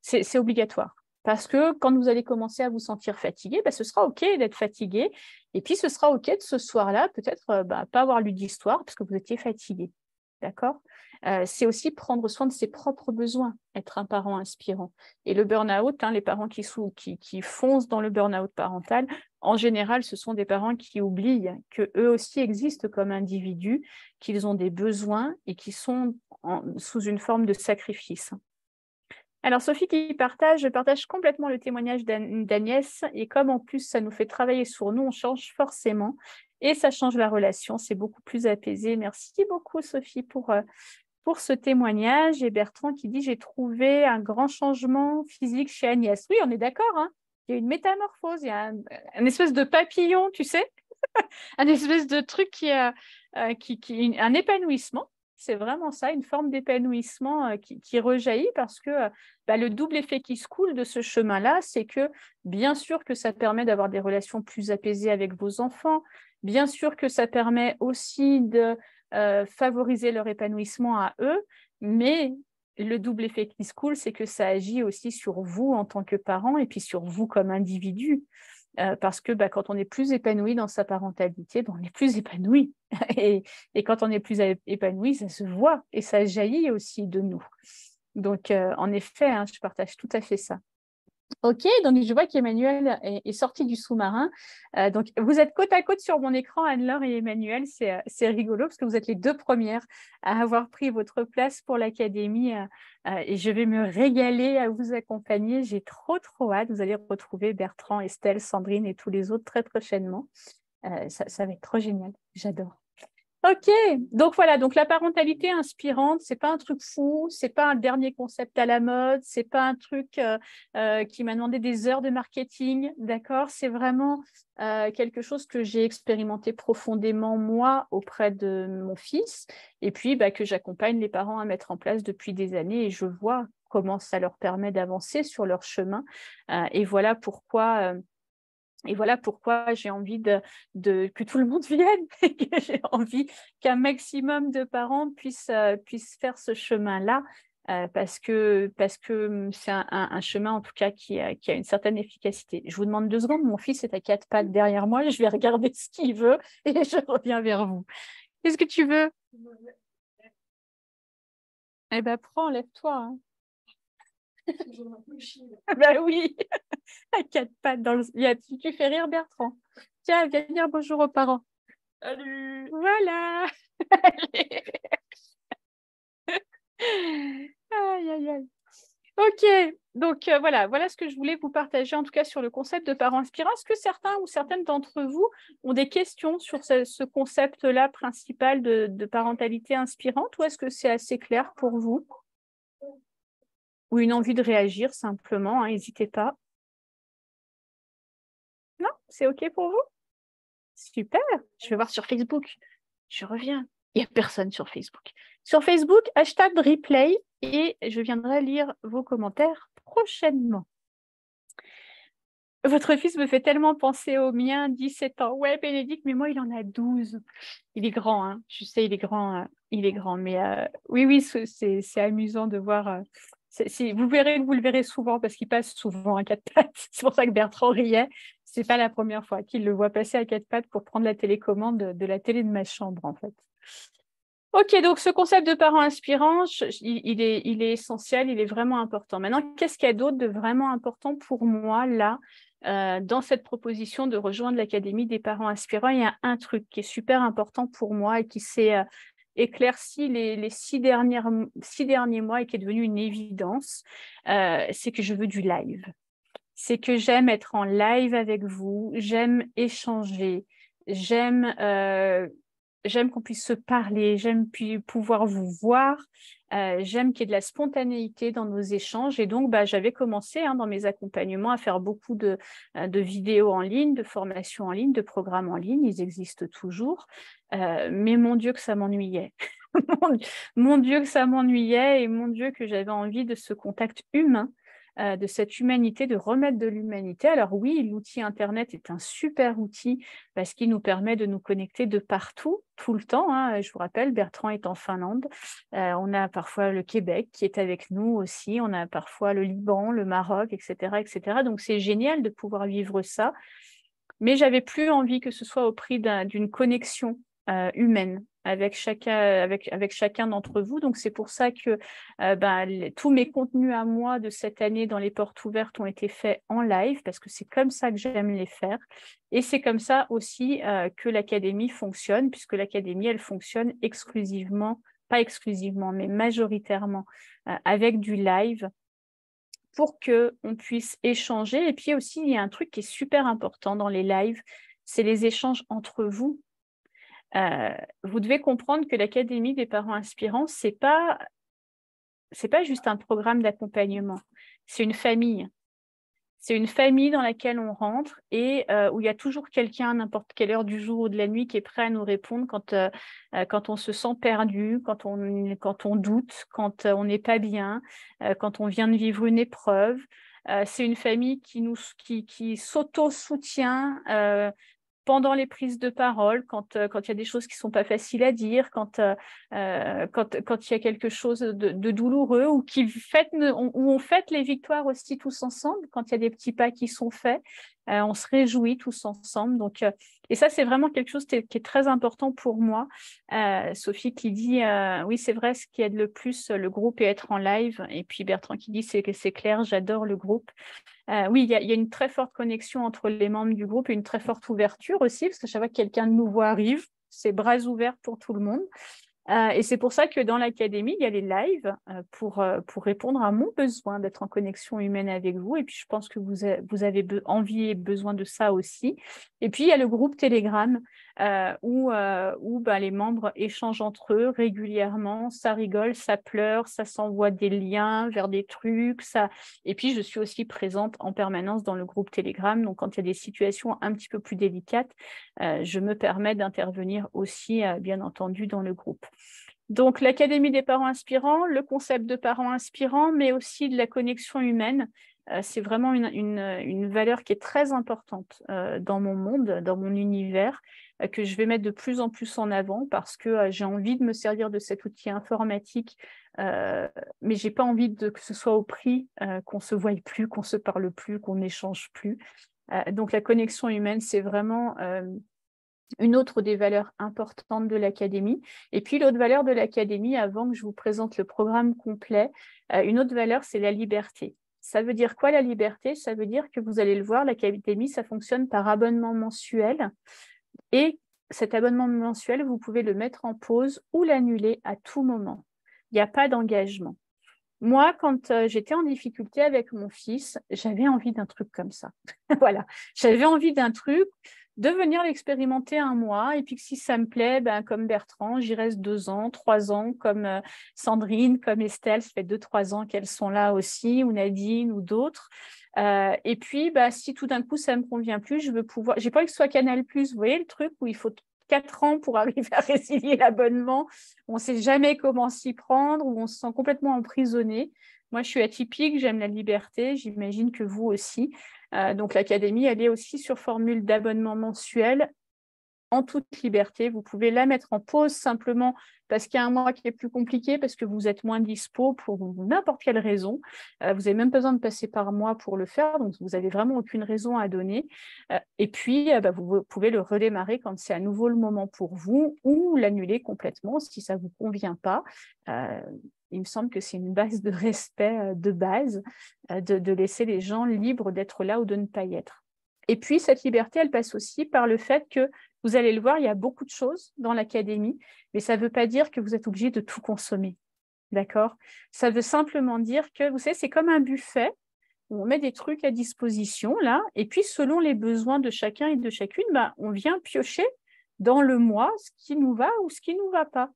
C'est obligatoire. Parce que quand vous allez commencer à vous sentir fatigué, ce sera OK d'être fatigué. Et puis, ce sera OK de ce soir-là, peut-être pas avoir lu d'histoire parce que vous étiez fatigué. D'accord? C'est aussi prendre soin de ses propres besoins, être un parent inspirant. Et le burn-out, les parents qui foncent dans le burn-out parental, en général, ce sont des parents qui oublient qu'eux aussi existent comme individus, qu'ils ont des besoins et qui sont sous une forme de sacrifice. Alors, Sophie je partage complètement le témoignage d'Agnès, et comme en plus ça nous fait travailler sur nous, on change forcément et ça change la relation, c'est beaucoup plus apaisé. Merci beaucoup, Sophie, pour ce témoignage. Et Bertrand qui dit « J'ai trouvé un grand changement physique chez Agnès ». Oui, on est d'accord, il y a une métamorphose, il y a un espèce de papillon, tu sais, un espèce de truc un épanouissement. C'est vraiment ça, une forme d'épanouissement qui rejaillit, parce que le double effet qui se coule de ce chemin-là, c'est que bien sûr que ça permet d'avoir des relations plus apaisées avec vos enfants, bien sûr que ça permet aussi de favoriser leur épanouissement à eux, mais le double effet qui se coule, c'est que ça agit aussi sur vous en tant que parent et puis sur vous comme individu. parce que quand on est plus épanoui dans sa parentalité, on est plus épanoui. Et quand on est plus épanoui, ça se voit et ça jaillit aussi de nous. Donc, en effet, je partage tout à fait ça. Ok, donc je vois qu'Emmanuel est sorti du sous-marin. Donc, vous êtes côte à côte sur mon écran, Anne-Laure et Emmanuel. C'est rigolo parce que vous êtes les deux premières à avoir pris votre place pour l'académie et je vais me régaler à vous accompagner. J'ai trop hâte. Vous allez retrouver Bertrand, Estelle, Sandrine et tous les autres très prochainement. Ça va être trop génial. J'adore. Ok, donc voilà, donc la parentalité inspirante, c'est pas un truc fou, c'est pas un dernier concept à la mode, c'est pas un truc qui m'a demandé des heures de marketing, d'accord? C'est vraiment quelque chose que j'ai expérimenté profondément moi auprès de mon fils et puis que j'accompagne les parents à mettre en place depuis des années et je vois comment ça leur permet d'avancer sur leur chemin et voilà pourquoi j'ai envie que tout le monde vienne et que j'ai envie qu'un maximum de parents puissent faire ce chemin-là parce que c'est un chemin en tout cas qui a une certaine efficacité. Je vous demande 2 secondes, mon fils est à 4 pattes derrière moi, je vais regarder ce qu'il veut et je reviens vers vous. Qu'est-ce que tu veux? Eh bien, prends, lève-toi. Hein. Ben oui, à 4 pattes dans le... Tu fais rire Bertrand. Tiens, viens dire bonjour aux parents. Salut. Voilà. Aïe, aïe, aïe. Ok, donc voilà ce que je voulais vous partager en tout cas sur le concept de parents inspirants. Est-ce que certains ou certaines d'entre vous ont des questions sur ce concept-là principal de parentalité inspirante ou est-ce que c'est assez clair pour vous? Ou une envie de réagir simplement, n'hésitez pas. Non, c'est OK pour vous? Super, je vais voir sur Facebook. Je reviens. Il n'y a personne sur Facebook. Sur Facebook, #replay et je viendrai lire vos commentaires prochainement. Votre fils me fait tellement penser au mien, 17 ans. Ouais, Bénédicte, mais moi, il en a 12. Il est grand, hein. Je sais, il est grand. Il est grand. Mais oui, c'est amusant de voir. Vous le verrez souvent parce qu'il passe souvent à 4 pattes. C'est pour ça que Bertrand riait. C'est pas la première fois qu'il le voit passer à 4 pattes pour prendre la télécommande de la télé de ma chambre, en fait. Ok, donc ce concept de parents inspirants, il est essentiel, il est vraiment important. Maintenant, qu'est-ce qu'il y a d'autre de vraiment important pour moi, là, dans cette proposition de rejoindre l'Académie des parents inspirants? Il y a un truc qui est super important pour moi et qui s'est éclairci les 6 derniers mois et qui est devenu une évidence, c'est que je veux du live. C'est que j'aime être en live avec vous, j'aime échanger, j'aime qu'on puisse se parler, j'aime pouvoir vous voir, j'aime qu'il y ait de la spontanéité dans nos échanges. Et donc, j'avais commencé dans mes accompagnements à faire beaucoup de vidéos en ligne, de formations en ligne, de programmes en ligne. Ils existent toujours. Mais mon Dieu que ça m'ennuyait. Mon Dieu que ça m'ennuyait et mon Dieu que j'avais envie de ce contact humain. De cette humanité, de remettre de l'humanité. Alors oui, l'outil Internet est un super outil parce qu'il nous permet de nous connecter de partout, tout le temps. Je vous rappelle, Bertrand est en Finlande. On a parfois le Québec qui est avec nous aussi. On a parfois le Liban, le Maroc, etc., etc. Donc c'est génial de pouvoir vivre ça. Mais j'avais plus envie que ce soit au prix d'une connexion humaine avec chacun d'entre vous. Donc, c'est pour ça que tous mes contenus à moi de cette année dans les portes ouvertes ont été faits en live parce que c'est comme ça que j'aime les faire. Et c'est comme ça aussi que l'Académie fonctionne puisque l'Académie, elle fonctionne exclusivement, pas exclusivement, mais majoritairement avec du live pour qu'on puisse échanger. Et puis aussi, il y a un truc qui est super important dans les lives, c'est les échanges entre vous. Vous devez comprendre que l'Académie des parents inspirants, c'est pas juste un programme d'accompagnement, c'est une famille. C'est une famille dans laquelle on rentre et où il y a toujours quelqu'un à n'importe quelle heure du jour ou de la nuit qui est prêt à nous répondre quand on se sent perdu, quand on doute, quand on n'est pas bien, quand on vient de vivre une épreuve. C'est une famille qui s'auto-soutient pendant les prises de parole, quand il y a des choses qui ne sont pas faciles à dire, quand il y a quelque chose de douloureux, ou où on fête les victoires aussi tous ensemble, quand il y a des petits pas qui sont faits. On se réjouit tous ensemble. Donc, et ça, c'est vraiment quelque chose qui est très important pour moi. Sophie qui dit, oui, c'est vrai, ce qui aide le plus le groupe est être en live. Et puis Bertrand qui dit, c'est clair, j'adore le groupe. Oui, il y a une très forte connexion entre les membres du groupe et une très forte ouverture aussi, parce que chaque fois que quelqu'un de nouveau arrive, c'est bras ouverts pour tout le monde. Et c'est pour ça que dans l'académie, il y a les lives pour répondre à mon besoin d'être en connexion humaine avec vous. Et puis, je pense que vous avez envie et besoin de ça aussi. Et puis, il y a le groupe Telegram où les membres échangent entre eux régulièrement. Ça rigole, ça pleure, ça s'envoie des liens vers des trucs. Et puis, je suis aussi présente en permanence dans le groupe Telegram. Donc, quand il y a des situations un petit peu plus délicates, je me permets d'intervenir aussi, bien entendu, dans le groupe. Donc, l'Académie des parents inspirants, le concept de parents inspirants, mais aussi de la connexion humaine, c'est vraiment une valeur qui est très importante dans mon monde, dans mon univers, que je vais mettre de plus en plus en avant parce que j'ai envie de me servir de cet outil informatique, mais je n'ai pas envie que ce soit au prix qu'on ne se voie plus, qu'on ne se parle plus, qu'on n'échange plus. Donc, la connexion humaine, c'est vraiment une autre des valeurs importantes de l'Académie. Et puis, l'autre valeur de l'Académie, avant que je vous présente le programme complet, une autre valeur, c'est la liberté. Ça veut dire quoi, la liberté? Ça veut dire que vous allez le voir, l'Académie, ça fonctionne par abonnement mensuel. Et cet abonnement mensuel, vous pouvez le mettre en pause ou l'annuler à tout moment. Il n'y a pas d'engagement. Moi, quand j'étais en difficulté avec mon fils, j'avais envie d'un truc comme ça. Voilà, j'avais envie d'un truc, de venir l'expérimenter un mois, et puis que si ça me plaît, comme Bertrand, j'y reste 2 ans, 3 ans, comme Sandrine, comme Estelle, ça fait 2-3 ans qu'elles sont là aussi, ou Nadine, ou d'autres. Et puis, si tout d'un coup, ça ne me convient plus, je veux pouvoir... J'ai pas envie que ce soit Canal+, vous voyez le truc où il faut 4 ans pour arriver à résilier l'abonnement, on ne sait jamais comment s'y prendre, où on se sent complètement emprisonné. Moi, je suis atypique, j'aime la liberté, j'imagine que vous aussi. Donc, l'Académie, elle est aussi sur formule d'abonnement mensuel en toute liberté. Vous pouvez la mettre en pause simplement parce qu'il y a un mois qui est plus compliqué, parce que vous êtes moins dispo pour n'importe quelle raison. Vous n'avez même pas besoin de passer par moi pour le faire, donc vous n'avez vraiment aucune raison à donner. Et puis, vous pouvez le redémarrer quand c'est à nouveau le moment pour vous ou l'annuler complètement si ça ne vous convient pas. Il me semble que c'est une base de respect de base, de laisser les gens libres d'être là ou de ne pas y être. Et puis, cette liberté, elle passe aussi par le fait que, vous allez le voir, il y a beaucoup de choses dans l'académie, mais ça ne veut pas dire que vous êtes obligé de tout consommer. D'accord? Ça veut simplement dire que, vous savez, c'est comme un buffet où on met des trucs à disposition, là, et puis selon les besoins de chacun et de chacune, on vient piocher dans le mois ce qui nous va ou ce qui ne nous va pas.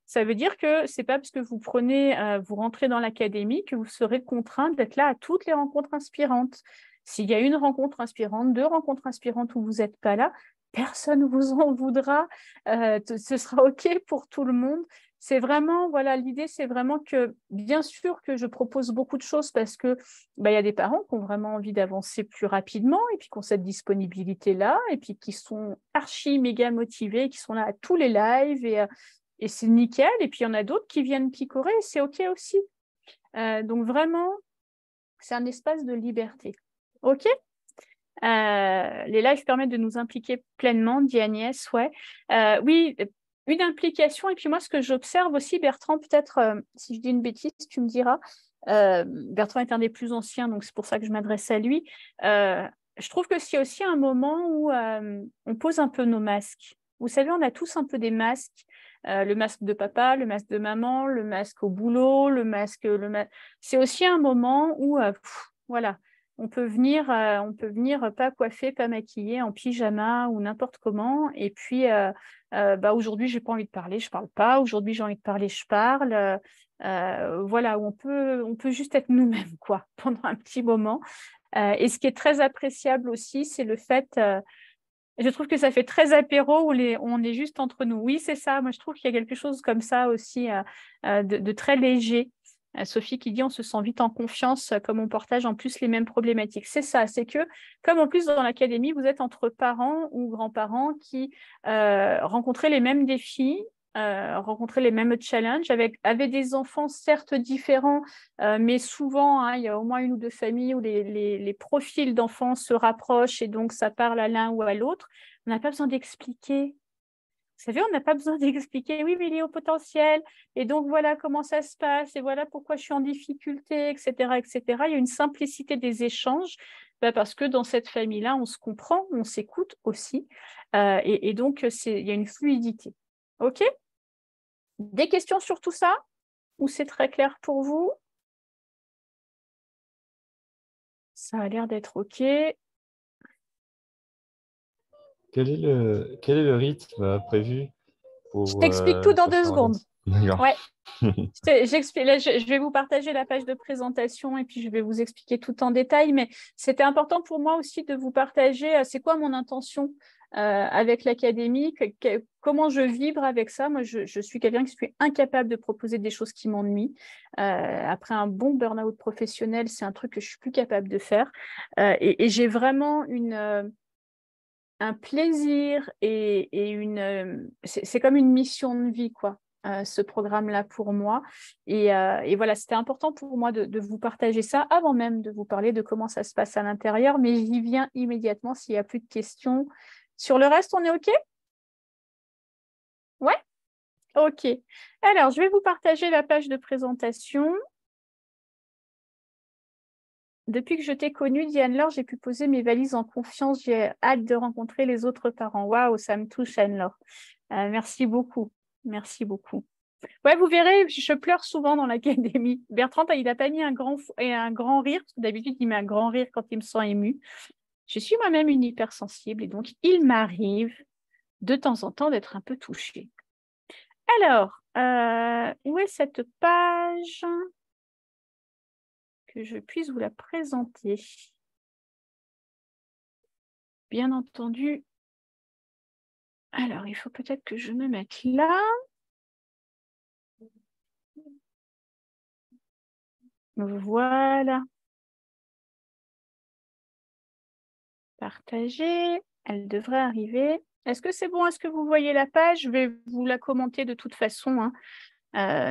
Ça veut dire que ce n'est pas parce que vous rentrez dans l'académie que vous serez contraint d'être là à toutes les rencontres inspirantes. S'il y a une rencontre inspirante, 2 rencontres inspirantes où vous n'êtes pas là, personne ne vous en voudra. Ce sera OK pour tout le monde. C'est vraiment, voilà, l'idée, c'est vraiment que, bien sûr que je propose beaucoup de choses parce que y a des parents qui ont vraiment envie d'avancer plus rapidement et puis qui ont cette disponibilité-là et puis qui sont archi méga motivés, qui sont là à tous les lives et c'est nickel. Et puis, il y en a d'autres qui viennent picorer et c'est OK aussi. Donc, vraiment, c'est un espace de liberté. OK? Les lives permettent de nous impliquer pleinement, dit Agnès, ouais. Oui, une implication. Et puis moi, ce que j'observe aussi, Bertrand, peut-être, si je dis une bêtise, tu me diras. Bertrand est un des plus anciens, donc c'est pour ça que je m'adresse à lui. Je trouve que c'est aussi un moment où on pose un peu nos masques. Vous savez, on a tous un peu des masques. Le masque de papa, le masque de maman, le masque au boulot, c'est aussi un moment où, voilà, on peut venir pas coiffé, pas maquillé, en pyjama ou n'importe comment. Et puis, aujourd'hui, j'ai pas envie de parler, je parle pas. Aujourd'hui, j'ai envie de parler, je parle. Voilà, où on peut juste être nous-mêmes, quoi, pendant un petit moment. Et ce qui est très appréciable aussi, c'est le fait... je trouve que ça fait très apéro où on est juste entre nous. Oui, c'est ça. Moi, je trouve qu'il y a quelque chose comme ça aussi de très léger. Sophie qui dit on se sent vite en confiance comme on partage en plus les mêmes problématiques. C'est ça, c'est que comme en plus dans l'académie, vous êtes entre parents ou grands-parents qui rencontrez les mêmes défis rencontré les mêmes challenges, avec des enfants certes différents, mais souvent, hein, il y a au moins une ou deux familles où les profils d'enfants se rapprochent et donc ça parle à l'un ou à l'autre. On n'a pas besoin d'expliquer. Vous savez, on n'a pas besoin d'expliquer, oui, mais il est au potentiel, et donc voilà comment ça se passe, et voilà pourquoi je suis en difficulté, etc., etc. Il y a une simplicité des échanges, parce que dans cette famille-là, on se comprend, on s'écoute aussi, et donc il y a une fluidité. OK? Des questions sur tout ça? Ou c'est très clair pour vous? Ça a l'air d'être OK. Quel est le rythme prévu Je pour t'explique tout dans 2 prochain secondes. D'accord. Ouais. Je vais vous partager la page de présentation et puis je vais vous expliquer tout en détail, mais c'était important pour moi aussi de vous partager c'est quoi mon intention avec l'académie, comment je vibre avec ça. Moi, je suis quelqu'un qui suis incapable de proposer des choses qui m'ennuient. Après un bon burn-out professionnel, c'est un truc que je suis plus capable de faire. Et j'ai vraiment un plaisir et c'est comme une mission de vie, quoi. Ce programme-là pour moi. Et voilà, c'était important pour moi de vous partager ça avant même de vous parler de comment ça se passe à l'intérieur, mais j'y viens immédiatement s'il n'y a plus de questions. Sur le reste, on est OK? Ouais? OK. Alors, je vais vous partager la page de présentation. Depuis que je t'ai connue, Diane-Laure, j'ai pu poser mes valises en confiance. J'ai hâte de rencontrer les autres parents. Waouh, ça me touche, Anne-Laure. Merci beaucoup. Merci beaucoup. Ouais, vous verrez, je pleure souvent dans l'académie. Bertrand, il n'a pas mis un grand rire, parce que d'habitude, il met un grand rire quand il me sent ému. Je suis moi-même une hypersensible et donc il m'arrive de temps en temps d'être un peu touchée. Alors, où est cette page que je puisse vous la présenter? Bien entendu. Alors, il faut peut-être que je me mette là. Voilà. Partager. Elle devrait arriver. Est-ce que c'est bon? Est-ce que vous voyez la page? Je vais vous la commenter de toute façon, hein.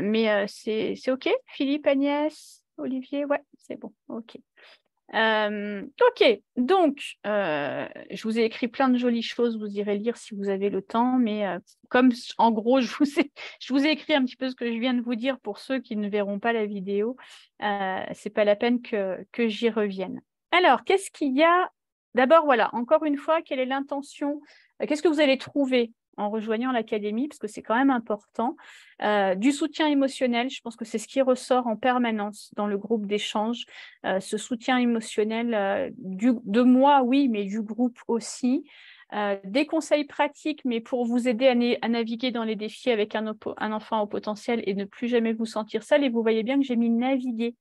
Mais c'est OK? Philippe, Agnès, Olivier? Ouais, c'est bon. OK. OK. Donc, je vous ai écrit plein de jolies choses. Vous irez lire si vous avez le temps. Mais comme en gros, je vous ai écrit un petit peu ce que je viens de vous dire pour ceux qui ne verront pas la vidéo. Ce n'est pas la peine que j'y revienne. Alors, qu'est-ce qu'il y a? D'abord, voilà, encore une fois, quelle est l'intention? Qu'est-ce que vous allez trouver en rejoignant l'académie, parce que c'est quand même important. Du soutien émotionnel, je pense que c'est ce qui ressort en permanence dans le groupe d'échange. Ce soutien émotionnel de moi, oui, mais du groupe aussi. Des conseils pratiques, mais pour vous aider à naviguer dans les défis avec un enfant au potentiel et ne plus jamais vous sentir seul. Et vous voyez bien que j'ai mis naviguer.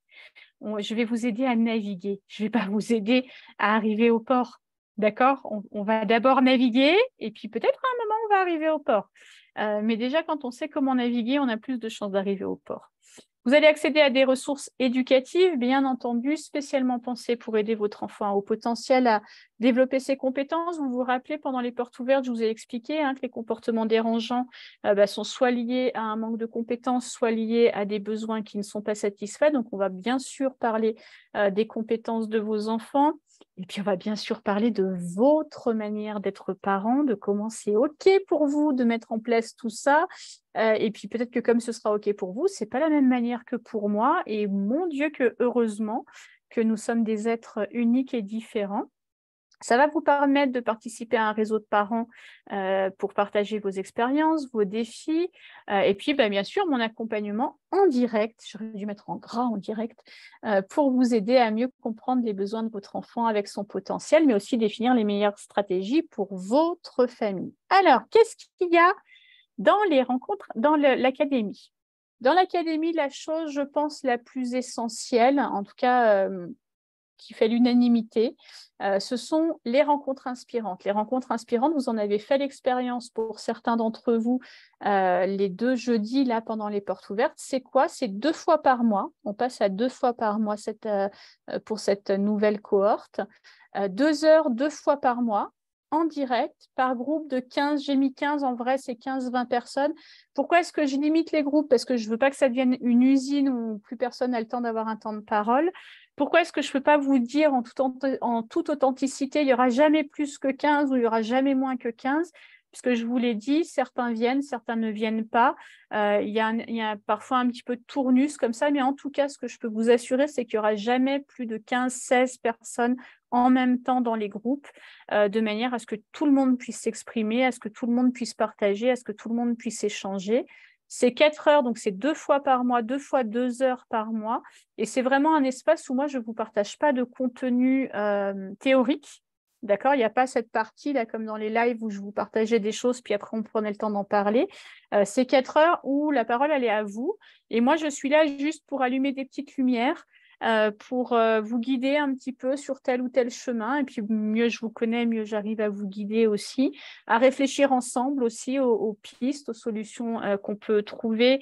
Je vais vous aider à naviguer. Je ne vais pas vous aider à arriver au port. D'accord? On va d'abord naviguer et puis peut-être à un moment, on va arriver au port. Mais déjà, quand on sait comment naviguer, on a plus de chances d'arriver au port. Vous allez accéder à des ressources éducatives, bien entendu, spécialement pensées pour aider votre enfant au potentiel à développer ses compétences. Vous vous rappelez, pendant les portes ouvertes, je vous ai expliqué que les comportements dérangeants sont soit liés à un manque de compétences, soit liés à des besoins qui ne sont pas satisfaits. Donc, on va bien sûr parler des compétences de vos enfants. Et puis, on va bien sûr parler de votre manière d'être parent, de comment c'est OK pour vous de mettre en place tout ça. Et puis, peut-être que comme ce sera OK pour vous, ce n'est pas la même manière que pour moi. Et mon Dieu, que heureusement que nous sommes des êtres uniques et différents. Ça va vous permettre de participer à un réseau de parents pour partager vos expériences, vos défis. Et puis, bien sûr, mon accompagnement en direct, j'aurais dû mettre en gras en direct, pour vous aider à mieux comprendre les besoins de votre enfant avec son potentiel, mais aussi définir les meilleures stratégies pour votre famille. Alors, qu'est-ce qu'il y a dans les rencontres, dans l'académie? Dans l'académie, la chose, je pense, la plus essentielle, en tout cas qui fait l'unanimité, ce sont les rencontres inspirantes. Les rencontres inspirantes, vous en avez fait l'expérience pour certains d'entre vous les 2 jeudis là, pendant les portes ouvertes. C'est quoi? C'est 2 fois par mois. On passe à 2 fois par mois pour cette nouvelle cohorte. 2 heures, 2 fois par mois. en direct par groupe de 15. J'ai mis 15, en vrai, c'est 15-20 personnes. Pourquoi est-ce que je limite les groupes? Parce que je ne veux pas que ça devienne une usine où plus personne n'a le temps d'avoir un temps de parole. Pourquoi est-ce que je ne peux pas vous dire en toute authenticité, il n'y aura jamais plus que 15 ou il n'y aura jamais moins que 15? Puisque je vous l'ai dit, certains viennent, certains ne viennent pas. Il y a parfois un petit peu de tournus comme ça, mais en tout cas, ce que je peux vous assurer, c'est qu'il n'y aura jamais plus de 15-16 personnes en même temps dans les groupes, de manière à ce que tout le monde puisse s'exprimer, à ce que tout le monde puisse partager, à ce que tout le monde puisse échanger. C'est 4 heures, donc c'est 2 fois par mois, 2 fois 2 heures par mois. Et c'est vraiment un espace où moi, je ne vous partage pas de contenu théorique. D'accord, il n'y a pas cette partie là comme dans les lives où je vous partageais des choses puis après on prenait le temps d'en parler. C'est 4 heures où la parole elle est à vous et moi je suis là juste pour allumer des petites lumières, pour vous guider un petit peu sur tel ou tel chemin et puis mieux je vous connais, mieux j'arrive à vous guider aussi, à réfléchir ensemble aussi aux pistes, aux solutions qu'on peut trouver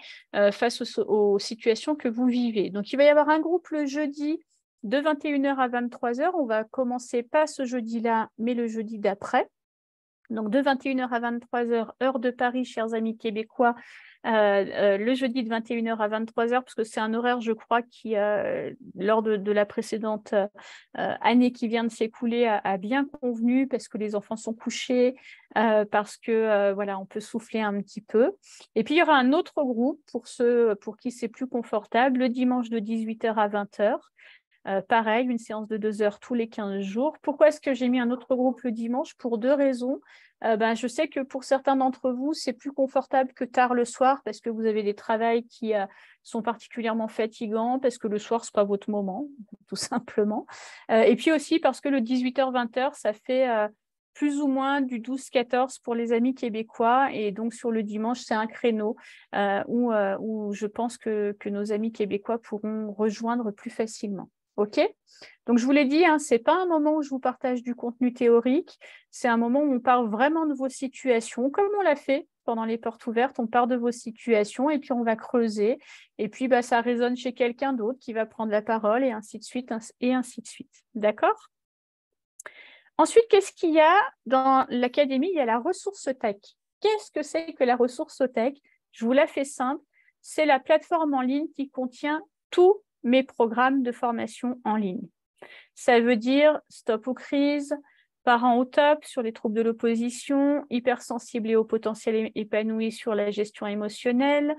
face aux situations que vous vivez. Donc il va y avoir un groupe le jeudi de 21h à 23h, on va commencer pas ce jeudi-là, mais le jeudi d'après. Donc de 21h à 23h, heure de Paris, chers amis québécois, le jeudi de 21h à 23h, parce que c'est un horaire, je crois, qui, lors de la précédente année qui vient de s'écouler, a bien convenu, parce que les enfants sont couchés, parce que voilà, on peut souffler un petit peu. Et puis, il y aura un autre groupe pour ceux pour qui c'est plus confortable, le dimanche de 18h à 20h. Pareil, une séance de 2 heures tous les 15 jours. Pourquoi est-ce que j'ai mis un autre groupe le dimanche? Pour 2 raisons. Je sais que pour certains d'entre vous, c'est plus confortable que tard le soir parce que vous avez des travails qui sont particulièrement fatigants, parce que le soir, ce n'est pas votre moment, tout simplement. Et puis aussi parce que le 18h-20h, ça fait plus ou moins du 12-14 pour les amis québécois. Et donc, sur le dimanche, c'est un créneau où je pense que nos amis québécois pourront rejoindre plus facilement. OK? Donc, je vous l'ai dit, ce n'est pas un moment où je vous partage du contenu théorique, c'est un moment où on parle vraiment de vos situations, comme on l'a fait pendant les portes ouvertes, on part de vos situations et puis on va creuser. Et puis, ça résonne chez quelqu'un d'autre qui va prendre la parole et ainsi de suite, et ainsi de suite. D'accord? Ensuite, qu'est-ce qu'il y a dans l'académie? Il y a la ressource tech. Qu'est-ce que c'est que la ressource tech? Je vous la fais simple. C'est la plateforme en ligne qui contient tous mes programmes de formation en ligne. Ça veut dire Stop aux crises, Parents au top sur les troubles de l'opposition, Hypersensible et au potentiel épanoui sur la gestion émotionnelle.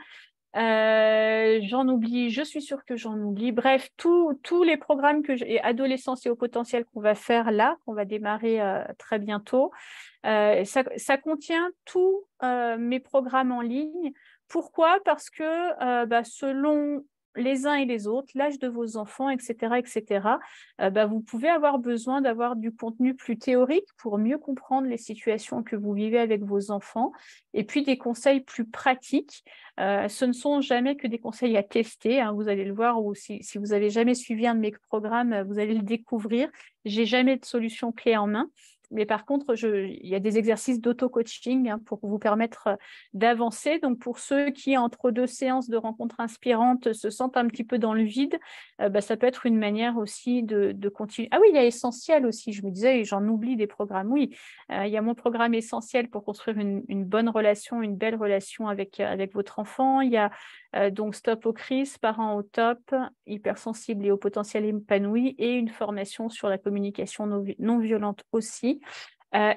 J'en oublie, je suis sûre que j'en oublie. Bref, tous les programmes et adolescence et au potentiel qu'on va faire là, qu'on va démarrer très bientôt, ça contient tous mes programmes en ligne. Pourquoi? Parce que selon les uns et les autres, l'âge de vos enfants, etc., vous pouvez avoir besoin d'avoir du contenu plus théorique pour mieux comprendre les situations que vous vivez avec vos enfants, et puis des conseils plus pratiques. Ce ne sont jamais que des conseils à tester, vous allez le voir, ou si vous n'avez jamais suivi un de mes programmes, vous allez le découvrir. Je n'ai jamais de solution clé en main. Mais par contre, il y a des exercices d'auto-coaching pour vous permettre d'avancer. Donc, pour ceux qui, entre 2 séances de rencontres inspirantes, se sentent un petit peu dans le vide, ça peut être une manière aussi de continuer. Ah oui, il y a Essentiel aussi. Je me disais, j'en oublie des programmes. Oui, il y a mon programme Essentiel pour construire une bonne relation, une belle relation avec votre enfant. Il y a donc Stop aux crises, Parents au top, Hypersensible et au potentiel épanoui, et une formation sur la communication non violente aussi.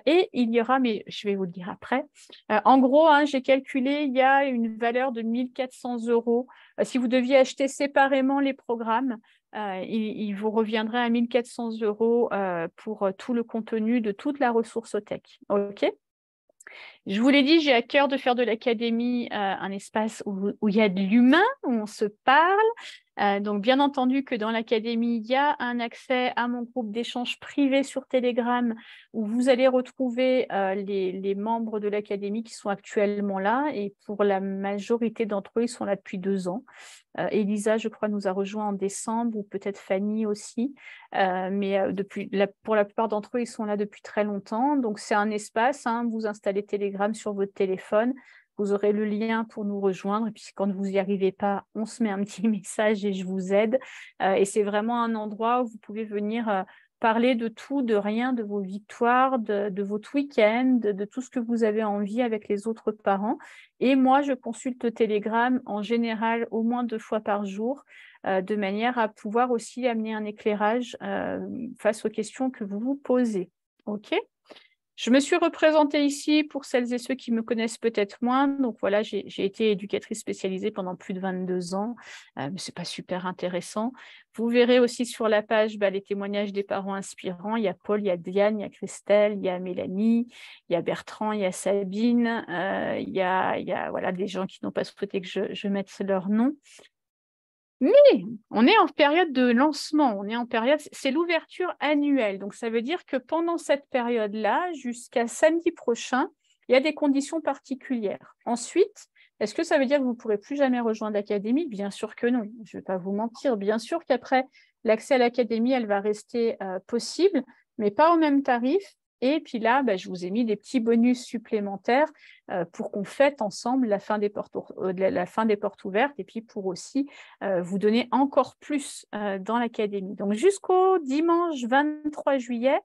Et il y aura, mais je vais vous le dire après, en gros, j'ai calculé, il y a une valeur de 1 400 €. Si vous deviez acheter séparément les programmes, il vous reviendrait à 1 400 € pour tout le contenu de toute la ressource tech. OK? Je vous l'ai dit, j'ai à cœur de faire de l'académie un espace où il y a de l'humain, où on se parle. Donc, bien entendu que dans l'académie, il y a un accès à mon groupe d'échange privé sur Telegram, où vous allez retrouver les membres de l'académie qui sont actuellement là. Et pour la majorité d'entre eux, ils sont là depuis 2 ans. Elisa, je crois, nous a rejoint en décembre, ou peut-être Fanny aussi. Mais pour la plupart d'entre eux, ils sont là depuis très longtemps. Donc, c'est un espace. Vous installez Telegram sur votre téléphone. Vous aurez le lien pour nous rejoindre. Et puis, quand vous n'y arrivez pas, on se met un petit message et je vous aide. Et c'est vraiment un endroit où vous pouvez venir parler de tout, de rien, de vos victoires, de votre week-end, de tout ce que vous avez envie avec les autres parents. Et moi, je consulte Telegram en général au moins 2 fois par jour, de manière à pouvoir aussi amener un éclairage face aux questions que vous vous posez. OK ? Je me suis représentée ici pour celles et ceux qui me connaissent peut-être moins. Donc voilà, j'ai été éducatrice spécialisée pendant plus de 22 ans, mais ce n'est pas super intéressant. Vous verrez aussi sur la page les témoignages des parents inspirants. Il y a Paul, il y a Diane, il y a Christelle, il y a Mélanie, il y a Bertrand, il y a Sabine, il y a voilà, des gens qui n'ont pas souhaité que je mette leur nom. Mais on est en période de lancement, c'est l'ouverture annuelle. Donc, ça veut dire que pendant cette période-là, jusqu'à samedi prochain, il y a des conditions particulières. Ensuite, est-ce que ça veut dire que vous ne pourrez plus jamais rejoindre l'académie? Bien sûr que non, je ne vais pas vous mentir. Bien sûr qu'après, l'accès à l'académie, elle va rester possible, mais pas au même tarif. Et puis là, je vous ai mis des petits bonus supplémentaires pour qu'on fête ensemble la fin des portes ouvertes et puis pour aussi vous donner encore plus dans l'académie. Donc, jusqu'au dimanche 23 juillet,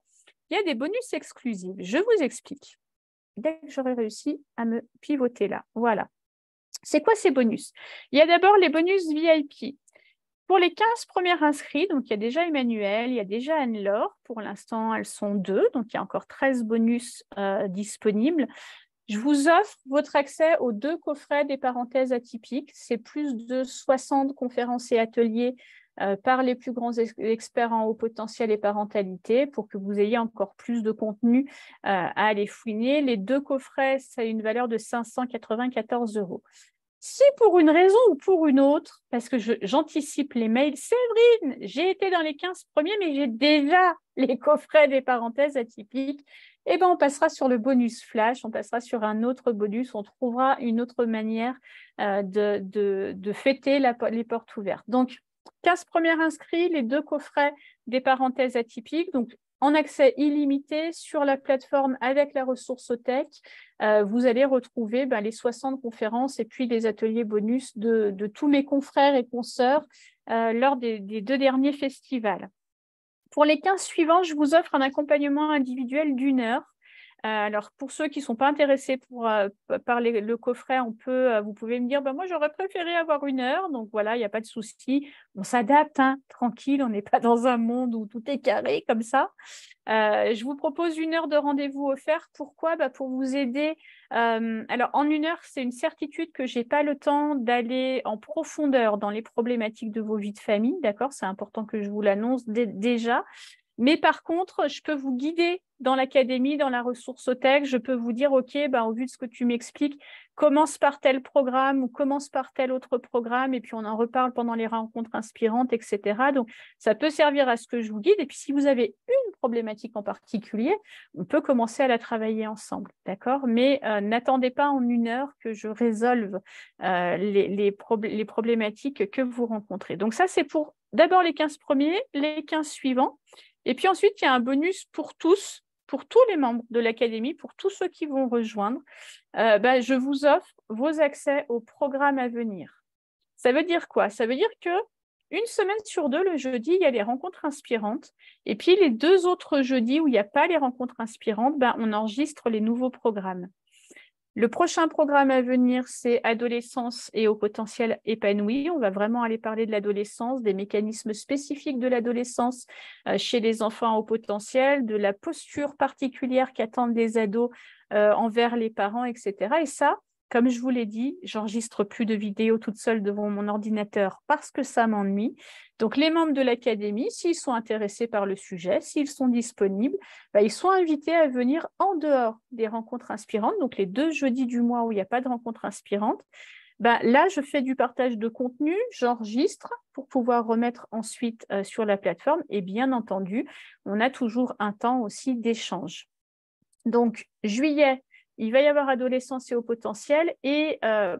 il y a des bonus exclusifs. Je vous explique. Dès que j'aurai réussi à me pivoter là. Voilà. C'est quoi ces bonus? Il y a d'abord les bonus VIP. Pour les 15 premières inscrits, donc il y a déjà Emmanuel, il y a déjà Anne-Laure. Pour l'instant, elles sont 2, donc il y a encore 13 bonus disponibles. Je vous offre votre accès aux 2 coffrets des parenthèses atypiques. C'est plus de 60 conférences et ateliers par les plus grands experts en haut potentiel et parentalité pour que vous ayez encore plus de contenu à aller fouiner. Les 2 coffrets, ça a une valeur de 594 €. Si pour une raison ou pour une autre, parce que j'anticipe les mails, Séverine, j'ai été dans les 15 premiers, mais j'ai déjà les coffrets des parenthèses atypiques, eh bien, on passera sur le bonus flash, on passera sur un autre bonus, on trouvera une autre manière de fêter les portes ouvertes. Donc, 15 premiers inscrits, les 2 coffrets des parenthèses atypiques, donc en accès illimité sur la plateforme avec la ressource tech. Vous allez retrouver les 60 conférences et puis les ateliers bonus de tous mes confrères et consoeurs lors des 2 derniers festivals. Pour les 15 suivants, je vous offre un accompagnement individuel d'1 heure. Alors, pour ceux qui ne sont pas intéressés par le coffret, vous pouvez me dire, moi, j'aurais préféré avoir 1 heure. Donc, voilà, il n'y a pas de souci. On s'adapte, tranquille. On n'est pas dans un monde où tout est carré comme ça. Je vous propose 1 heure de rendez-vous offert. Pourquoi? Pour vous aider. Alors, en 1 heure, c'est une certitude que je n'ai pas le temps d'aller en profondeur dans les problématiques de vos vies de famille. D'accord? C'est important que je vous l'annonce déjà. Mais par contre, je peux vous guider dans l'académie, dans la ressource tech. Je peux vous dire, OK, au vu de ce que tu m'expliques, commence par tel programme ou commence par tel autre programme. Et puis, on en reparle pendant les rencontres inspirantes, etc. Donc, ça peut servir à ce que je vous guide. Et puis, si vous avez une problématique en particulier, on peut commencer à la travailler ensemble. D'accord? Mais n'attendez pas en 1 heure que je résolve les problématiques que vous rencontrez. Donc, ça, c'est pour d'abord les 15 premiers, les 15 suivants. Et puis ensuite, il y a un bonus pour tous les membres de l'académie, pour tous ceux qui vont rejoindre. Je vous offre vos accès au programme à venir. Ça veut dire quoi? Ça veut dire qu'une semaine sur 2, le jeudi, il y a les rencontres inspirantes. Et puis les 2 autres jeudis où il n'y a pas les rencontres inspirantes, on enregistre les nouveaux programmes. Le prochain programme à venir, c'est Adolescence et au potentiel épanoui. On va vraiment aller parler de l'adolescence, des mécanismes spécifiques de l'adolescence chez les enfants au potentiel, de la posture particulière qu'attendent les ados envers les parents, etc. Et ça, comme je vous l'ai dit, j'enregistre plus de vidéos toute seule devant mon ordinateur parce que ça m'ennuie. Donc, les membres de l'académie, s'ils sont intéressés par le sujet, s'ils sont disponibles, ils sont invités à venir en dehors des rencontres inspirantes. Donc, les 2 jeudis du mois où il n'y a pas de rencontre inspirante, là, je fais du partage de contenu, j'enregistre pour pouvoir remettre ensuite sur la plateforme. Et bien entendu, on a toujours un temps aussi d'échange. Donc, juillet, il va y avoir adolescence et au potentiel et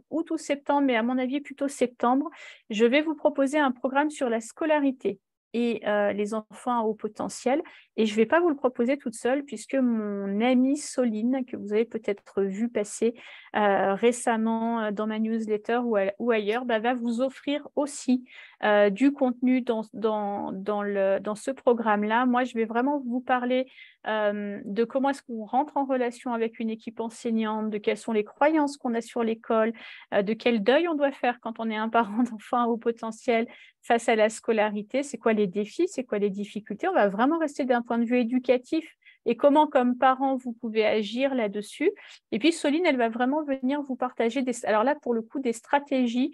août ou septembre, mais à mon avis plutôt septembre, je vais vous proposer un programme sur la scolarité. et les enfants à haut potentiel. Et je ne vais pas vous le proposer toute seule puisque mon amie Soline, que vous avez peut-être vu passer récemment dans ma newsletter ou ailleurs, va vous offrir aussi du contenu dans ce programme-là. Moi, je vais vraiment vous parler de comment est-ce qu'on rentre en relation avec une équipe enseignante, de quelles sont les croyances qu'on a sur l'école, de quel deuil on doit faire quand on est un parent d'enfant à haut potentiel face à la scolarité, c'est quoi les défis, c'est quoi les difficultés. On va vraiment rester d'un point de vue éducatif et comment, comme parent, vous pouvez agir là-dessus. Et puis, Soline, elle va vraiment venir vous partager, alors là, pour le coup, des stratégies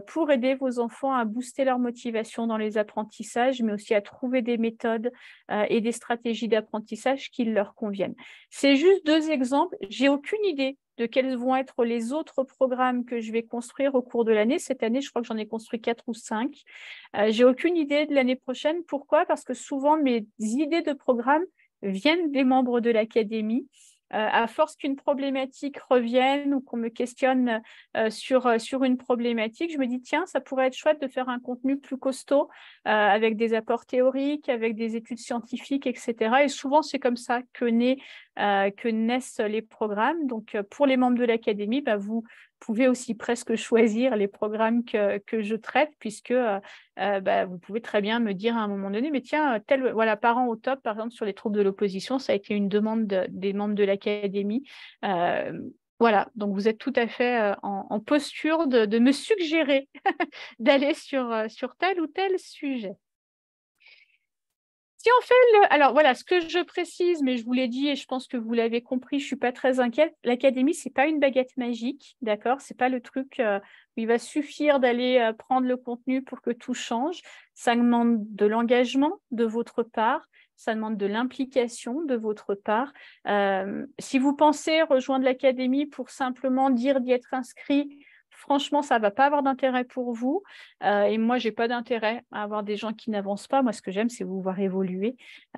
pour aider vos enfants à booster leur motivation dans les apprentissages, mais aussi à trouver des méthodes et des stratégies d'apprentissage qui leur conviennent. C'est juste 2 exemples. J'ai aucune idée de quels vont être les autres programmes que je vais construire au cours de l'année. Cette année, je crois que j'en ai construit 4 ou 5. J'ai aucune idée de l'année prochaine. Pourquoi? Parce que souvent, mes idées de programmes viennent des membres de l'académie. À force qu'une problématique revienne ou qu'on me questionne sur une problématique, je me dis, tiens, ça pourrait être chouette de faire un contenu plus costaud avec des apports théoriques, avec des études scientifiques, etc. Et souvent, c'est comme ça que naissent les programmes. Donc, pour les membres de l'académie, vous pouvez aussi presque choisir les programmes que je traite, puisque vous pouvez très bien me dire à un moment donné, mais tiens, voilà, parent au top, par exemple, sur les troubles de l'opposition, ça a été une demande des membres de l'académie. Voilà, donc vous êtes tout à fait en posture de me suggérer d'aller sur tel ou tel sujet. Si on fait alors voilà, ce que je précise, mais je vous l'ai dit et je pense que vous l'avez compris, je ne suis pas très inquiète. L'académie, ce n'est pas une baguette magique, d'accord? Ce n'est pas le truc où il va suffire d'aller prendre le contenu pour que tout change. Ça demande de l'engagement de votre part, ça demande de l'implication de votre part. Si vous pensez rejoindre l'académie pour simplement dire d'y être inscrit, franchement, ça ne va pas avoir d'intérêt pour vous. Et moi, je n'ai pas d'intérêt à avoir des gens qui n'avancent pas. Moi, ce que j'aime, c'est vous voir évoluer.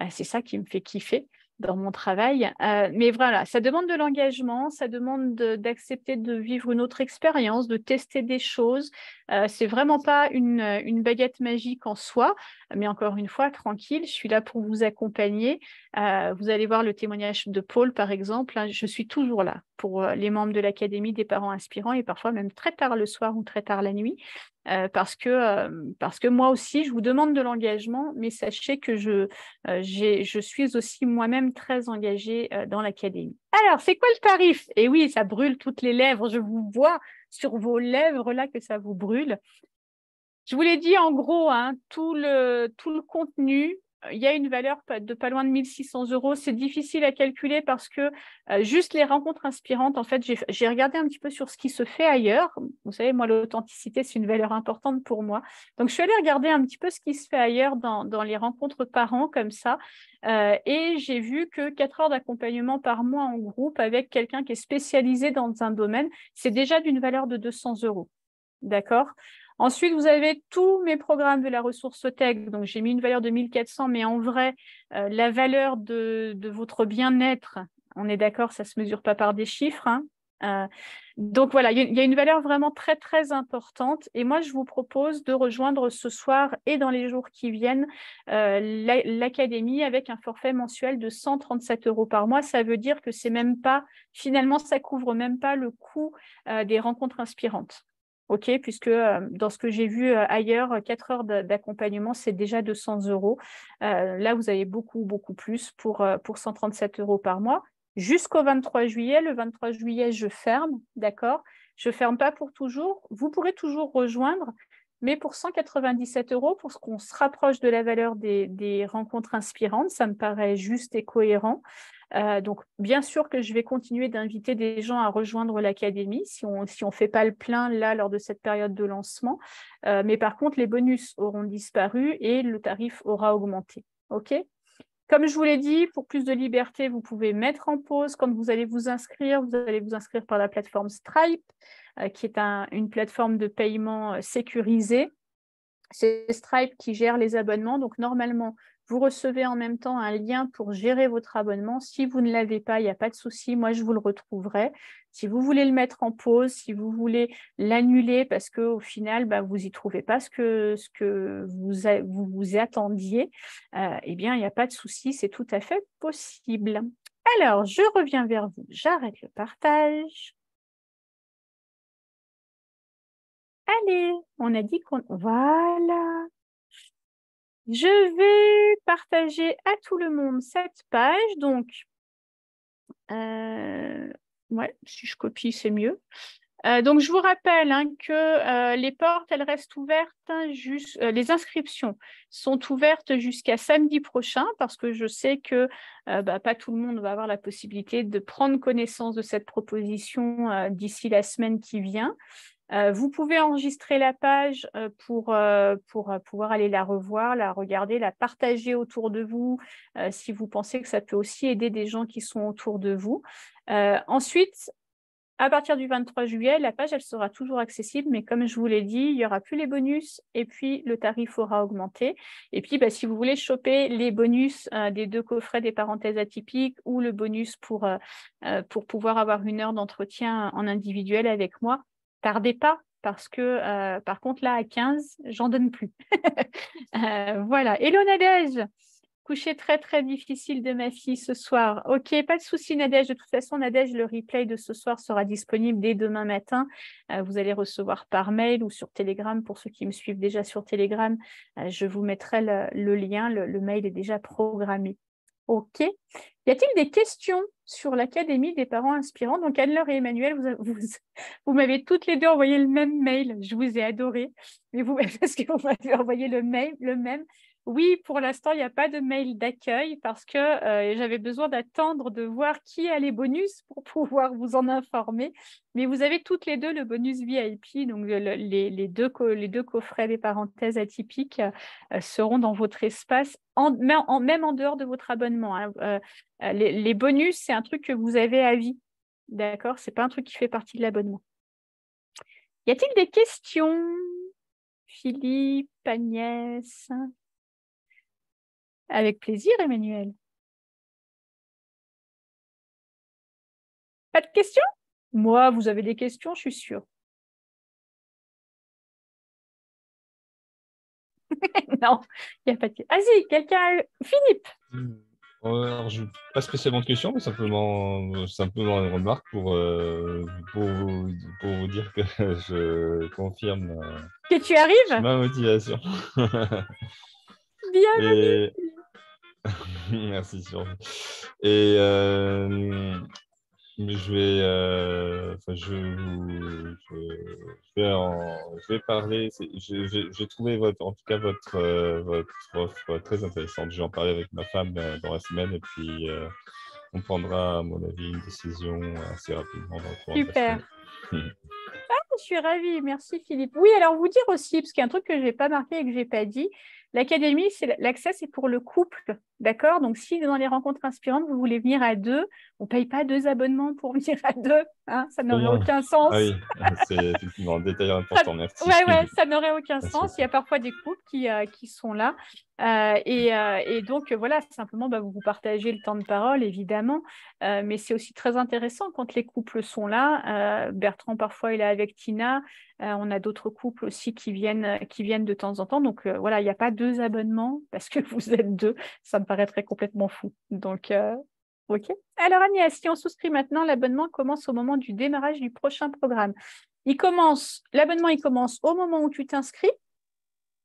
C'est ça qui me fait kiffer dans mon travail. Mais voilà, ça demande de l'engagement, ça demande d'accepter de vivre une autre expérience, de tester des choses. C'est vraiment pas une baguette magique en soi, mais encore une fois, tranquille, je suis là pour vous accompagner. Vous allez voir le témoignage de Paul, par exemple. Je suis toujours là pour les membres de l'Académie des parents inspirants et parfois même très tard le soir ou très tard la nuit. Parce que moi aussi, je vous demande de l'engagement, mais sachez que je suis aussi moi-même très engagée dans l'académie. Alors, c'est quoi le tarif? Et oui, ça brûle toutes les lèvres. Je vous vois sur vos lèvres là que ça vous brûle. Je vous l'ai dit en gros, hein, tout le contenu, il y a une valeur de pas loin de 1 600 €. C'est difficile à calculer parce que juste les rencontres inspirantes, en fait, j'ai regardé un petit peu sur ce qui se fait ailleurs. Vous savez, moi, l'authenticité, c'est une valeur importante pour moi. Donc, je suis allée regarder un petit peu ce qui se fait ailleurs dans les rencontres parents comme ça. Et j'ai vu que 4 heures d'accompagnement par mois en groupe avec quelqu'un qui est spécialisé dans un domaine, c'est déjà d'une valeur de 200 €. D'accord? Ensuite, vous avez tous mes programmes de la ressource tech. Donc, j'ai mis une valeur de 1 400, mais en vrai, la valeur de votre bien-être, on est d'accord, ça ne se mesure pas par des chiffres. Hein. Donc, voilà, il y a une valeur vraiment très, très importante. Et moi, je vous propose de rejoindre ce soir et dans les jours qui viennent l'académie avec un forfait mensuel de 137 € par mois. Ça veut dire que c'est même pas, finalement, ça couvre même pas le coût des rencontres inspirantes. OK, puisque dans ce que j'ai vu ailleurs, 4 heures d'accompagnement, c'est déjà 200 €. Là, vous avez beaucoup, beaucoup plus pour 137 € par mois. Jusqu'au 23 juillet. Le 23 juillet, je ferme, d'accord? Je ne ferme pas pour toujours. Vous pourrez toujours rejoindre, mais pour 197 € pour qu'on se rapproche de la valeur des rencontres inspirantes. Ça me paraît juste et cohérent. Donc, bien sûr que je vais continuer d'inviter des gens à rejoindre l'académie si on ne fait pas le plein là lors de cette période de lancement. Mais par contre, les bonus auront disparu et le tarif aura augmenté. OK ? Comme je vous l'ai dit, pour plus de liberté, vous pouvez mettre en pause quand vous allez vous inscrire par la plateforme Stripe, qui est une plateforme de paiement sécurisée. C'est Stripe qui gère les abonnements. Donc, normalement, Vous recevez en même temps un lien pour gérer votre abonnement. Si vous ne l'avez pas, il n'y a pas de souci. Moi, je vous le retrouverai. Si vous voulez le mettre en pause, si vous voulez l'annuler parce qu'au final, vous n'y trouvez pas ce que vous attendiez, eh bien, il n'y a pas de souci. C'est tout à fait possible. Alors, je reviens vers vous. J'arrête le partage. Allez, on a dit qu'on... Voilà. Je vais partager à tout le monde cette page. Donc, ouais, si je copie, c'est mieux. Donc, je vous rappelle que les portes, elles restent ouvertes, les inscriptions sont ouvertes jusqu'à samedi prochain parce que je sais que pas tout le monde va avoir la possibilité de prendre connaissance de cette proposition d'ici la semaine qui vient. Vous pouvez enregistrer la page pour pouvoir aller la revoir, la regarder, la partager autour de vous si vous pensez que ça peut aussi aider des gens qui sont autour de vous. Ensuite, à partir du 23 juillet, la page elle sera toujours accessible, mais comme je vous l'ai dit, il n'y aura plus les bonus et puis le tarif aura augmenté. Et puis, si vous voulez choper les bonus des 2 coffrets des parenthèses atypiques ou le bonus pour pouvoir avoir 1 heure d'entretien en individuel avec moi, tardez pas parce que par contre là à 15, j'en donne plus. Voilà. Hello Nadège, coucher très très difficile de ma fille ce soir. Ok, pas de souci Nadège. De toute façon Nadège, le replay de ce soir sera disponible dès demain matin. Vous allez recevoir par mail ou sur Telegram. Pour ceux qui me suivent déjà sur Telegram, je vous mettrai le lien. Le mail est déjà programmé. Ok. Y a-t-il des questions sur l'Académie des parents inspirants? Donc, Anne-Laure et Emmanuel, vous m'avez toutes les deux envoyé le même mail. Je vous ai adoré. Mais parce que vous m'avez envoyé le même. Oui, pour l'instant, il n'y a pas de mail d'accueil parce que j'avais besoin d'attendre de voir qui a les bonus pour pouvoir vous en informer. Mais vous avez toutes les deux le bonus VIP. Donc, les deux coffrets des parenthèses atypiques seront dans votre espace, même en dehors de votre abonnement. Les bonus, c'est un truc que vous avez à vie. D'accord? Ce n'est pas un truc qui fait partie de l'abonnement. Y a-t-il des questions? Philippe, Agnès? Avec plaisir, Emmanuel. Pas de questions? Moi, vous avez des questions, je suis sûre. Non, il n'y a pas de questions. Ah si, quelqu'un... Philippe. Alors, pas spécialement de questions, mais simplement une remarque pour vous dire que je confirme Que tu arrives? ma motivation. Bienvenue. Merci, Sylvie. Et mais je vais parler. J'ai trouvé en tout cas votre offre très intéressante. Je vais en parler avec ma femme dans la semaine et puis on prendra, à mon avis, une décision assez rapidement dans le courant de la Super. semaine. Je suis ravie, merci Philippe. Oui, alors vous dire aussi, parce qu'il y a un truc que je n'ai pas marqué et que je n'ai pas dit, l'académie, l'accès, c'est pour le couple, d'accord? Donc, si dans les rencontres inspirantes, vous voulez venir à 2, on ne paye pas 2 abonnements pour venir à 2, hein, ça n'aurait aucun sens. Ah oui, c'est effectivement un détail important, merci. Ouais, ça n'aurait aucun sens. Il y a parfois des couples qui sont là. Et donc, voilà, simplement, vous partagez le temps de parole, évidemment. Mais c'est aussi très intéressant quand les couples sont là. Bertrand, parfois, il est avec Tina. On a d'autres couples aussi qui viennent de temps en temps. Donc, voilà, il n'y a pas 2 abonnements parce que vous êtes 2. Ça me paraîtrait complètement fou. Donc, OK. Alors, Agnès, si on souscrit maintenant, l'abonnement commence au moment du démarrage du prochain programme. L'abonnement, il commence au moment où tu t'inscris.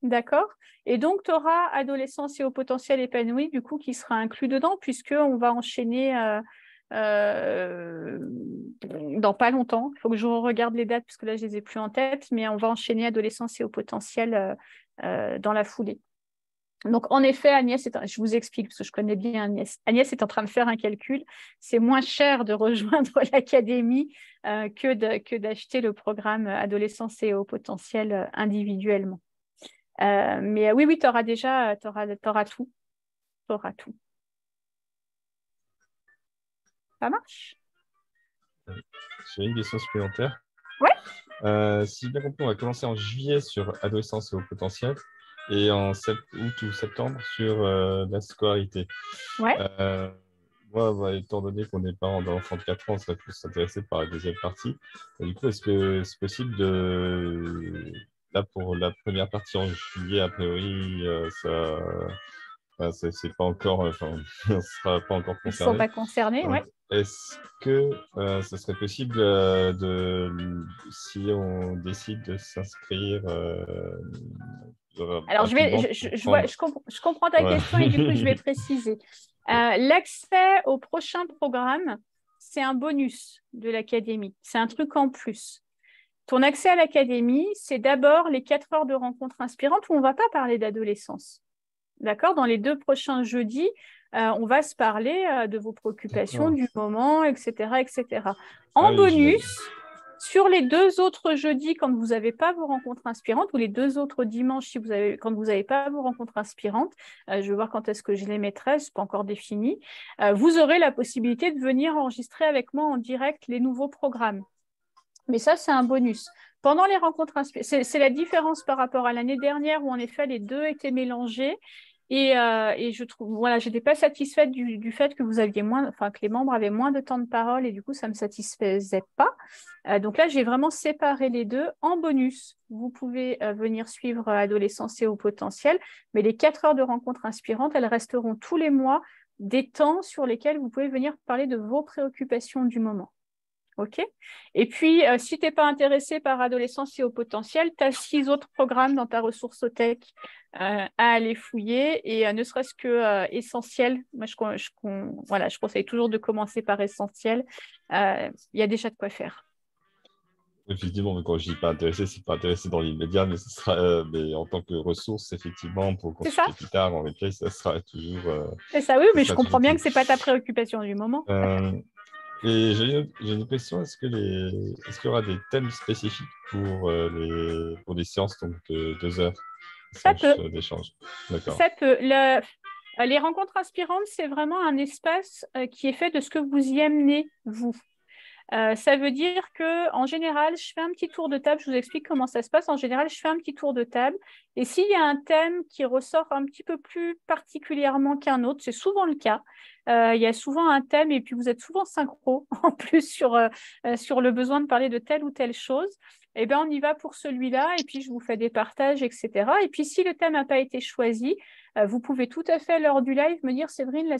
D'accord? Et donc, tu auras adolescence et au potentiel épanoui, du coup, qui sera inclus dedans, puisqu'on va enchaîner dans pas longtemps. Il faut que je regarde les dates, puisque là, je ne les ai plus en tête, mais on va enchaîner adolescence et au potentiel dans la foulée. Donc, en effet, Agnès, je vous explique, parce que je connais bien Agnès. Agnès est en train de faire un calcul. C'est moins cher de rejoindre l'académie que d'acheter le programme adolescence et au potentiel individuellement. Mais oui, tu auras déjà t'auras tout. Tu auras tout. Ça marche? J'ai une question supplémentaire. Ouais. Si j'ai bien compris, on va commencer en juillet sur adolescence et au potentiel. et en août ou septembre sur la scolarité. Ouais. Moi, bah, étant donné qu'on est parents d'enfants de 4 ans, on serait plus intéressé par la deuxième partie. Et du coup, est-ce que c'est possible Là, pour la première partie en juillet, a priori, c'est pas encore, enfin, on ne sera pas encore Ils ne sont concerné. pas concernés, Donc, ouais. est-ce que ce serait possible si on décide de s'inscrire Alors, rapidement pour prendre... je comprends ta Ouais. question et du coup, je vais préciser. L'accès au prochain programme, c'est un bonus de l'académie. C'est un truc en plus. Ton accès à l'académie, c'est d'abord les 4 heures de rencontres inspirantes où on ne va pas parler d'adolescence. D'accord? Dans les 2 prochains jeudis, on va se parler de vos préoccupations du moment, etc., etc. En Ah oui, bonus, sur les 2 autres jeudis, quand vous n'avez pas vos rencontres inspirantes, ou les 2 autres dimanches, quand vous n'avez pas vos rencontres inspirantes, je vais voir quand est-ce que je les mettrai, ce n'est pas encore défini, vous aurez la possibilité de venir enregistrer avec moi en direct les nouveaux programmes. Mais ça, c'est un bonus. Pendant les rencontres inspirantes, c'est la différence par rapport à l'année dernière où en effet les 2 étaient mélangés. Et je trouve, voilà, j'étais pas satisfaite du fait que vous aviez que les membres avaient moins de temps de parole et du coup, ça me satisfaisait pas. Donc là, j'ai vraiment séparé les 2 en bonus. Vous pouvez venir suivre Adolescence et Haut Potentiel, mais les 4 heures de rencontres inspirantes, elles resteront tous les mois des temps sur lesquels vous pouvez venir parler de vos préoccupations du moment. OK. Et puis, si tu n'es pas intéressé par Adolescence et Haut Potentiel, tu as 6 autres programmes dans ta ressource tech à aller fouiller. Et ne serait-ce que Essentiel, moi, voilà, je conseille toujours de commencer par Essentiel. Il y a déjà de quoi faire. Effectivement, mais quand je dis pas intéressé, c'est pas intéressé dans l'immédiat, mais ce sera, mais en tant que ressource, effectivement, pour C'est ça? consulter plus tard, en replay, ça sera toujours. C'est ça, oui, Ça mais je sera comprends toujours bien cool. que ce n'est pas ta préoccupation du moment. Et j'ai une question, est-ce qu'il y aura des thèmes spécifiques pour les séances donc, de 2 heures Ça peut. d'échange? D'accord. Ça peut. Les rencontres inspirantes, c'est vraiment un espace qui est fait de ce que vous y amenez, vous. Ça veut dire que en général, je fais un petit tour de table. Je vous explique comment ça se passe. En général, je fais un petit tour de table. Et s'il y a un thème qui ressort un petit peu plus particulièrement qu'un autre, c'est souvent le cas. Il y a souvent un thème et puis vous êtes souvent synchro en plus sur le besoin de parler de telle ou telle chose. Eh bien, on y va pour celui-là et puis je vous fais des partages, etc. Et puis, si le thème n'a pas été choisi, vous pouvez tout à fait, lors du live, me dire, Séverine,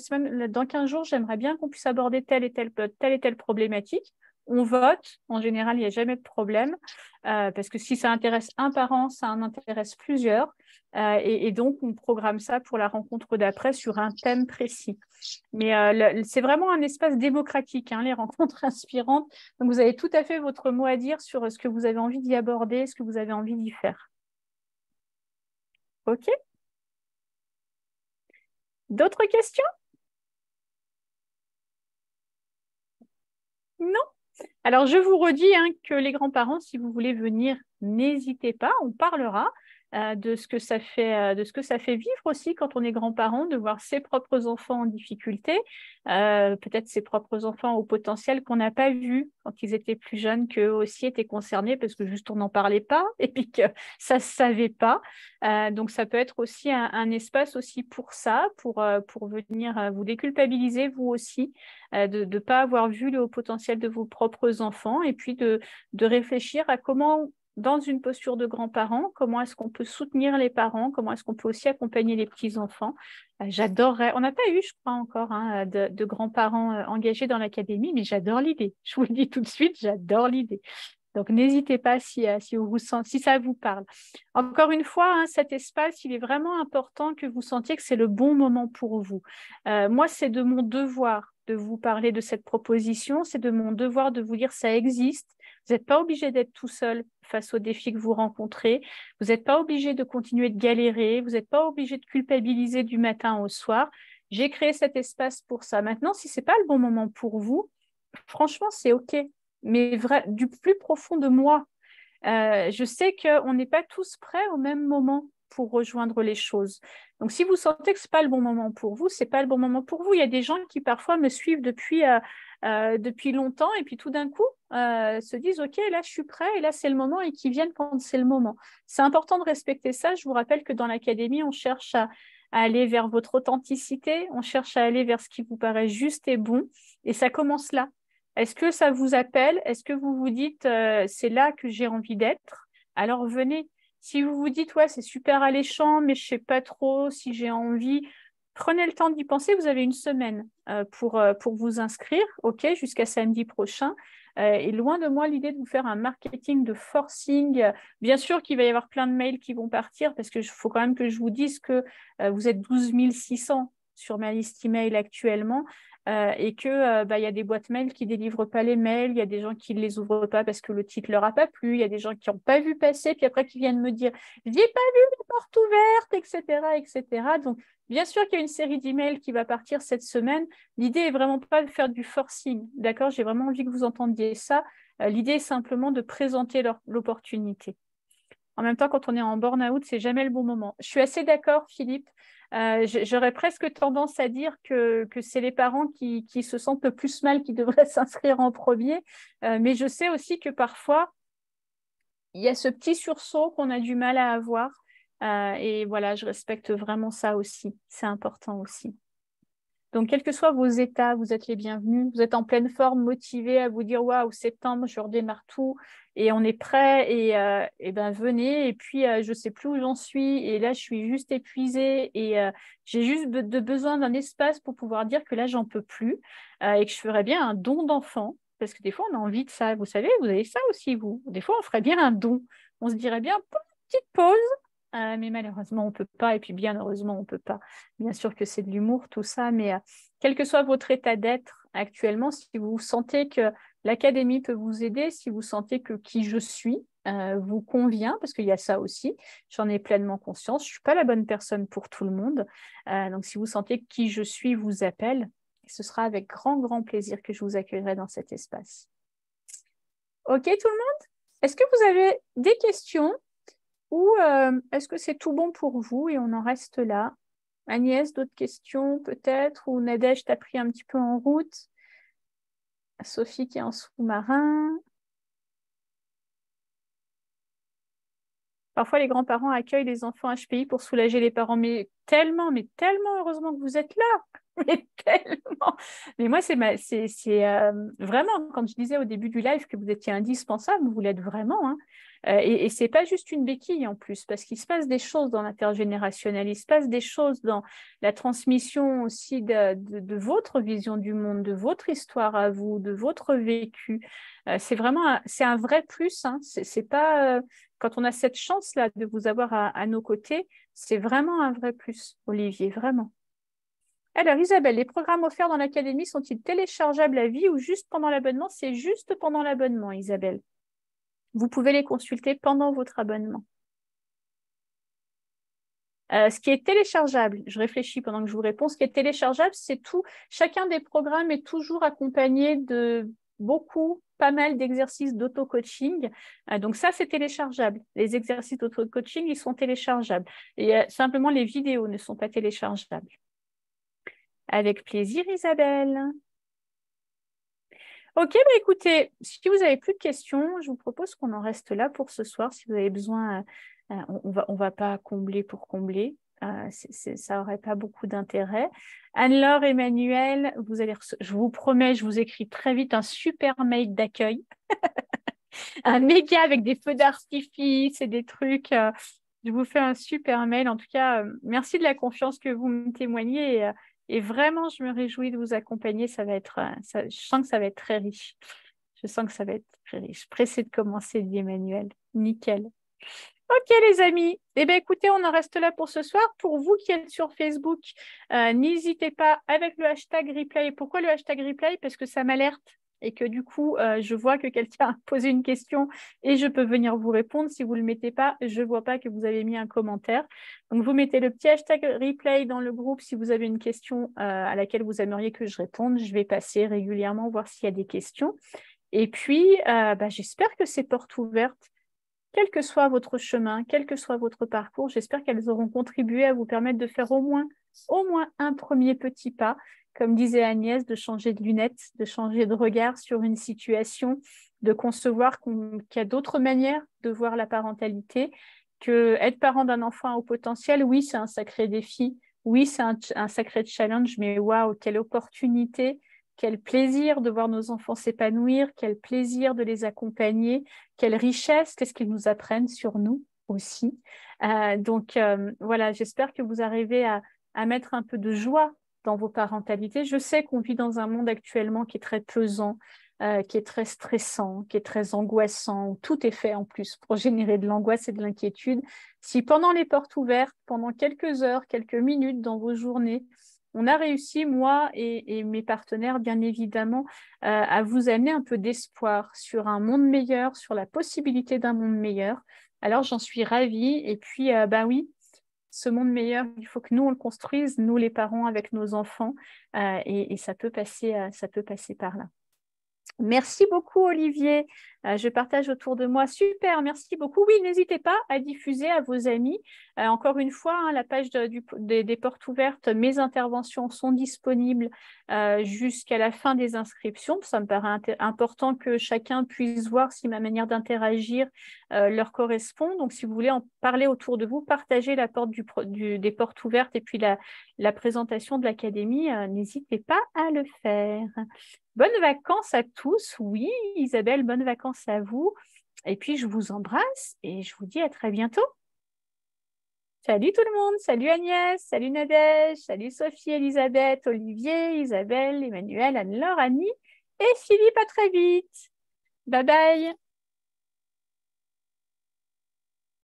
dans 15 jours, j'aimerais bien qu'on puisse aborder telle et telle problématique. On vote. En général, il n'y a jamais de problème parce que si ça intéresse un parent, ça en intéresse plusieurs. Et donc, on programme ça pour la rencontre d'après sur un thème précis. Mais c'est vraiment un espace démocratique, hein, les rencontres inspirantes. Donc, vous avez tout à fait votre mot à dire sur ce que vous avez envie d'y aborder, ce que vous avez envie d'y faire. OK? D'autres questions? Non? Alors, je vous redis que les grands-parents, si vous voulez venir, n'hésitez pas, on parlera de ce que ça fait vivre aussi quand on est grand-parent, de voir ses propres enfants en difficulté, peut-être ses propres enfants au potentiel qu'on n'a pas vu quand ils étaient plus jeunes, qu'eux aussi étaient concernés parce que juste on n'en parlait pas et puis que ça ne se savait pas. Donc, ça peut être aussi un espace aussi pour ça, pour venir vous déculpabiliser vous aussi, de ne pas avoir vu le haut potentiel de vos propres enfants et puis de réfléchir à comment, dans une posture de grands-parents, comment est-ce qu'on peut soutenir les parents, comment est-ce qu'on peut aussi accompagner les petits-enfants. J'adorerais, on n'a pas eu, je crois encore, de grands-parents engagés dans l'académie, mais j'adore l'idée. Je vous le dis tout de suite, j'adore l'idée. Donc, n'hésitez pas si ça vous parle. Encore une fois, cet espace, il est vraiment important que vous sentiez que c'est le bon moment pour vous. Moi, c'est de mon devoir de vous parler de cette proposition, c'est de mon devoir de vous dire ça existe. Vous n'êtes pas obligé d'être tout seul face aux défis que vous rencontrez. Vous n'êtes pas obligé de continuer de galérer. Vous n'êtes pas obligé de culpabiliser du matin au soir. J'ai créé cet espace pour ça. Maintenant, si ce n'est pas le bon moment pour vous, franchement, c'est OK. Mais du plus profond de moi, je sais qu'on n'est pas tous prêts au même moment. pour rejoindre les choses. Donc, si vous sentez que ce n'est pas le bon moment pour vous, ce n'est pas le bon moment pour vous. Il y a des gens qui parfois me suivent depuis longtemps et puis tout d'un coup se disent « Ok, là, je suis prêt et là, c'est le moment » et qui viennent quand c'est le moment. C'est important de respecter ça. Je vous rappelle que dans l'académie, on cherche à aller vers votre authenticité, on cherche à aller vers ce qui vous paraît juste et bon et ça commence là. Est-ce que ça vous appelle? Est-ce que vous vous dites c'est là que j'ai envie d'être? Alors venez. Si vous vous dites ouais, c'est super alléchant, mais je ne sais pas trop si j'ai envie, prenez le temps d'y penser. Vous avez une semaine pour vous inscrire, ok, jusqu'à samedi prochain. Et loin de moi l'idée de vous faire un marketing de forcing. Bien sûr qu'il va y avoir plein de mails qui vont partir parce qu'il faut quand même que je vous dise que vous êtes 12 600 sur ma liste email actuellement. Et qu'il y a des boîtes mail qui ne délivrent pas les mails, il y a des gens qui ne les ouvrent pas parce que le titre ne leur a pas plu, il y a des gens qui n'ont pas vu passer, puis après qui viennent me dire « j'ai pas vu les portes ouvertes », etc. Donc, bien sûr qu'il y a une série d'emails qui va partir cette semaine. L'idée n'est vraiment pas de faire du forcing, d'accord? J'ai vraiment envie que vous entendiez ça. L'idée est simplement de présenter l'opportunité. En même temps, quand on est en burn-out, ce n'est jamais le bon moment. Je suis assez d'accord, Philippe. J'aurais presque tendance à dire que c'est les parents qui se sentent le plus mal qui devraient s'inscrire en premier. Mais je sais aussi que parfois, il y a ce petit sursaut qu'on a du mal à avoir. Et voilà, je respecte vraiment ça aussi. C'est important aussi. Donc, quels que soient vos états, vous êtes les bienvenus. Vous êtes en pleine forme, motivés à vous dire « Waouh, septembre, je redémarre tout et on est prêt et ben venez. » Et puis, je ne sais plus où j'en suis et là, je suis juste épuisée et j'ai juste besoin d'un espace pour pouvoir dire que là, j'en peux plus et que je ferais bien un don d'enfant. Parce que des fois, on a envie de ça. Vous savez, vous avez ça aussi, vous. Des fois, on ferait bien un don. On se dirait bien, petite pause. Mais malheureusement, on ne peut pas. Et puis, bien heureusement, on ne peut pas. Bien sûr que c'est de l'humour, tout ça. Mais quel que soit votre état d'être actuellement, si vous sentez que l'académie peut vous aider, si vous sentez que qui je suis vous convient, parce qu'il y a ça aussi, j'en ai pleinement conscience. Je ne suis pas la bonne personne pour tout le monde. Donc, si vous sentez que qui je suis vous appelle, ce sera avec grand, grand plaisir que je vous accueillerai dans cet espace. OK, tout le monde? Est-ce que vous avez des questions? Ou est-ce que c'est tout bon pour vous et on en reste là? Agnès, d'autres questions peut-être? Ou Nadège, t'as pris un petit peu en route? Sophie qui est en sous-marin. Parfois, les grands-parents accueillent les enfants HPI pour soulager les parents. Mais tellement heureusement que vous êtes là. Mais tellement. Mais moi, c'est vraiment, quand je disais au début du live que vous étiez indispensable, vous l'êtes vraiment. Hein. Et ce n'est pas juste une béquille en plus, parce qu'il se passe des choses dans l'intergénérationnel, il se passe des choses dans la transmission aussi de votre vision du monde, de votre histoire à vous, de votre vécu. C'est vraiment c'est un vrai plus. Hein. C'est pas, quand on a cette chance-là de vous avoir à nos côtés, c'est vraiment un vrai plus, Olivier, vraiment. Alors, Isabelle, les programmes offerts dans l'académie sont-ils téléchargeables à vie ou juste pendant l'abonnement? C'est juste pendant l'abonnement, Isabelle. Vous pouvez les consulter pendant votre abonnement. Ce qui est téléchargeable, je réfléchis pendant que je vous réponds, ce qui est téléchargeable, c'est tout. Chacun des programmes est toujours accompagné de pas mal d'exercices d'auto-coaching. Donc ça, c'est téléchargeable. Les exercices d'auto-coaching, ils sont téléchargeables. Et simplement, les vidéos ne sont pas téléchargeables. Avec plaisir, Isabelle. Ok, bah écoutez, si vous n'avez plus de questions, je vous propose qu'on en reste là pour ce soir. Si vous avez besoin, on va pas combler pour combler. Ça n'aurait pas beaucoup d'intérêt. Anne-Laure, Emmanuel, je vous promets, je vous écris très vite un super mail d'accueil. Un méga avec des feux d'artifice et des trucs. Je vous fais un super mail. En tout cas, merci de la confiance que vous me témoignez. Et vraiment, je me réjouis de vous accompagner. Ça va être, je sens que ça va être très riche. Je sens que ça va être très riche. Pressé de commencer, dit Emmanuel. Nickel. Ok, les amis. Eh bien, écoutez, on en reste là pour ce soir. Pour vous qui êtes sur Facebook, n'hésitez pas avec le hashtag replay. Pourquoi le hashtag replay? Parce que ça m'alerte et que du coup, je vois que quelqu'un a posé une question et je peux venir vous répondre. Si vous ne le mettez pas, je ne vois pas que vous avez mis un commentaire. Donc, vous mettez le petit hashtag replay dans le groupe si vous avez une question à laquelle vous aimeriez que je réponde. Je vais passer régulièrement voir s'il y a des questions. Et puis, j'espère que ces portes ouvertes, quel que soit votre chemin, quel que soit votre parcours. J'espère qu'elles auront contribué à vous permettre de faire au moins un premier petit pas, comme disait Agnès, de changer de lunettes, de changer de regard sur une situation, de concevoir qu'il y a d'autres manières de voir la parentalité, que être parent d'un enfant à haut potentiel, oui, c'est un sacré défi, oui, c'est un sacré challenge, mais waouh, quelle opportunité, quel plaisir de voir nos enfants s'épanouir, quel plaisir de les accompagner, quelle richesse, qu'est-ce qu'ils nous apprennent sur nous aussi. Donc, voilà, j'espère que vous arrivez à mettre un peu de joie dans vos parentalités. Je sais qu'on vit dans un monde actuellement qui est très pesant, qui est très stressant, qui est très angoissant, où tout est fait en plus pour générer de l'angoisse et de l'inquiétude. Si pendant les portes ouvertes, pendant quelques heures, quelques minutes dans vos journées, on a réussi, moi et mes partenaires, bien évidemment, à vous amener un peu d'espoir sur un monde meilleur, sur la possibilité d'un monde meilleur, alors j'en suis ravie. Et puis, oui, ce monde meilleur, il faut que nous, on le construise, nous les parents, avec nos enfants, et ça peut passer par là. Merci beaucoup, Olivier. Je partage autour de moi. Super, merci beaucoup. Oui, n'hésitez pas à diffuser à vos amis. Encore une fois, hein, la page des portes ouvertes, mes interventions sont disponibles jusqu'à la fin des inscriptions. Ça me paraît important que chacun puisse voir si ma manière d'interagir leur correspond. Donc, si vous voulez en parler autour de vous, partagez la porte des portes ouvertes et puis la présentation de l'académie, n'hésitez pas à le faire. Bonnes vacances à tous. Oui, Isabelle, bonnes vacances à vous. Et puis, je vous embrasse et je vous dis à très bientôt. Salut tout le monde. Salut Agnès. Salut Nadège. Salut Sophie, Elisabeth, Olivier, Isabelle, Emmanuel, Anne-Laure, Annie et Philippe. À très vite. Bye bye.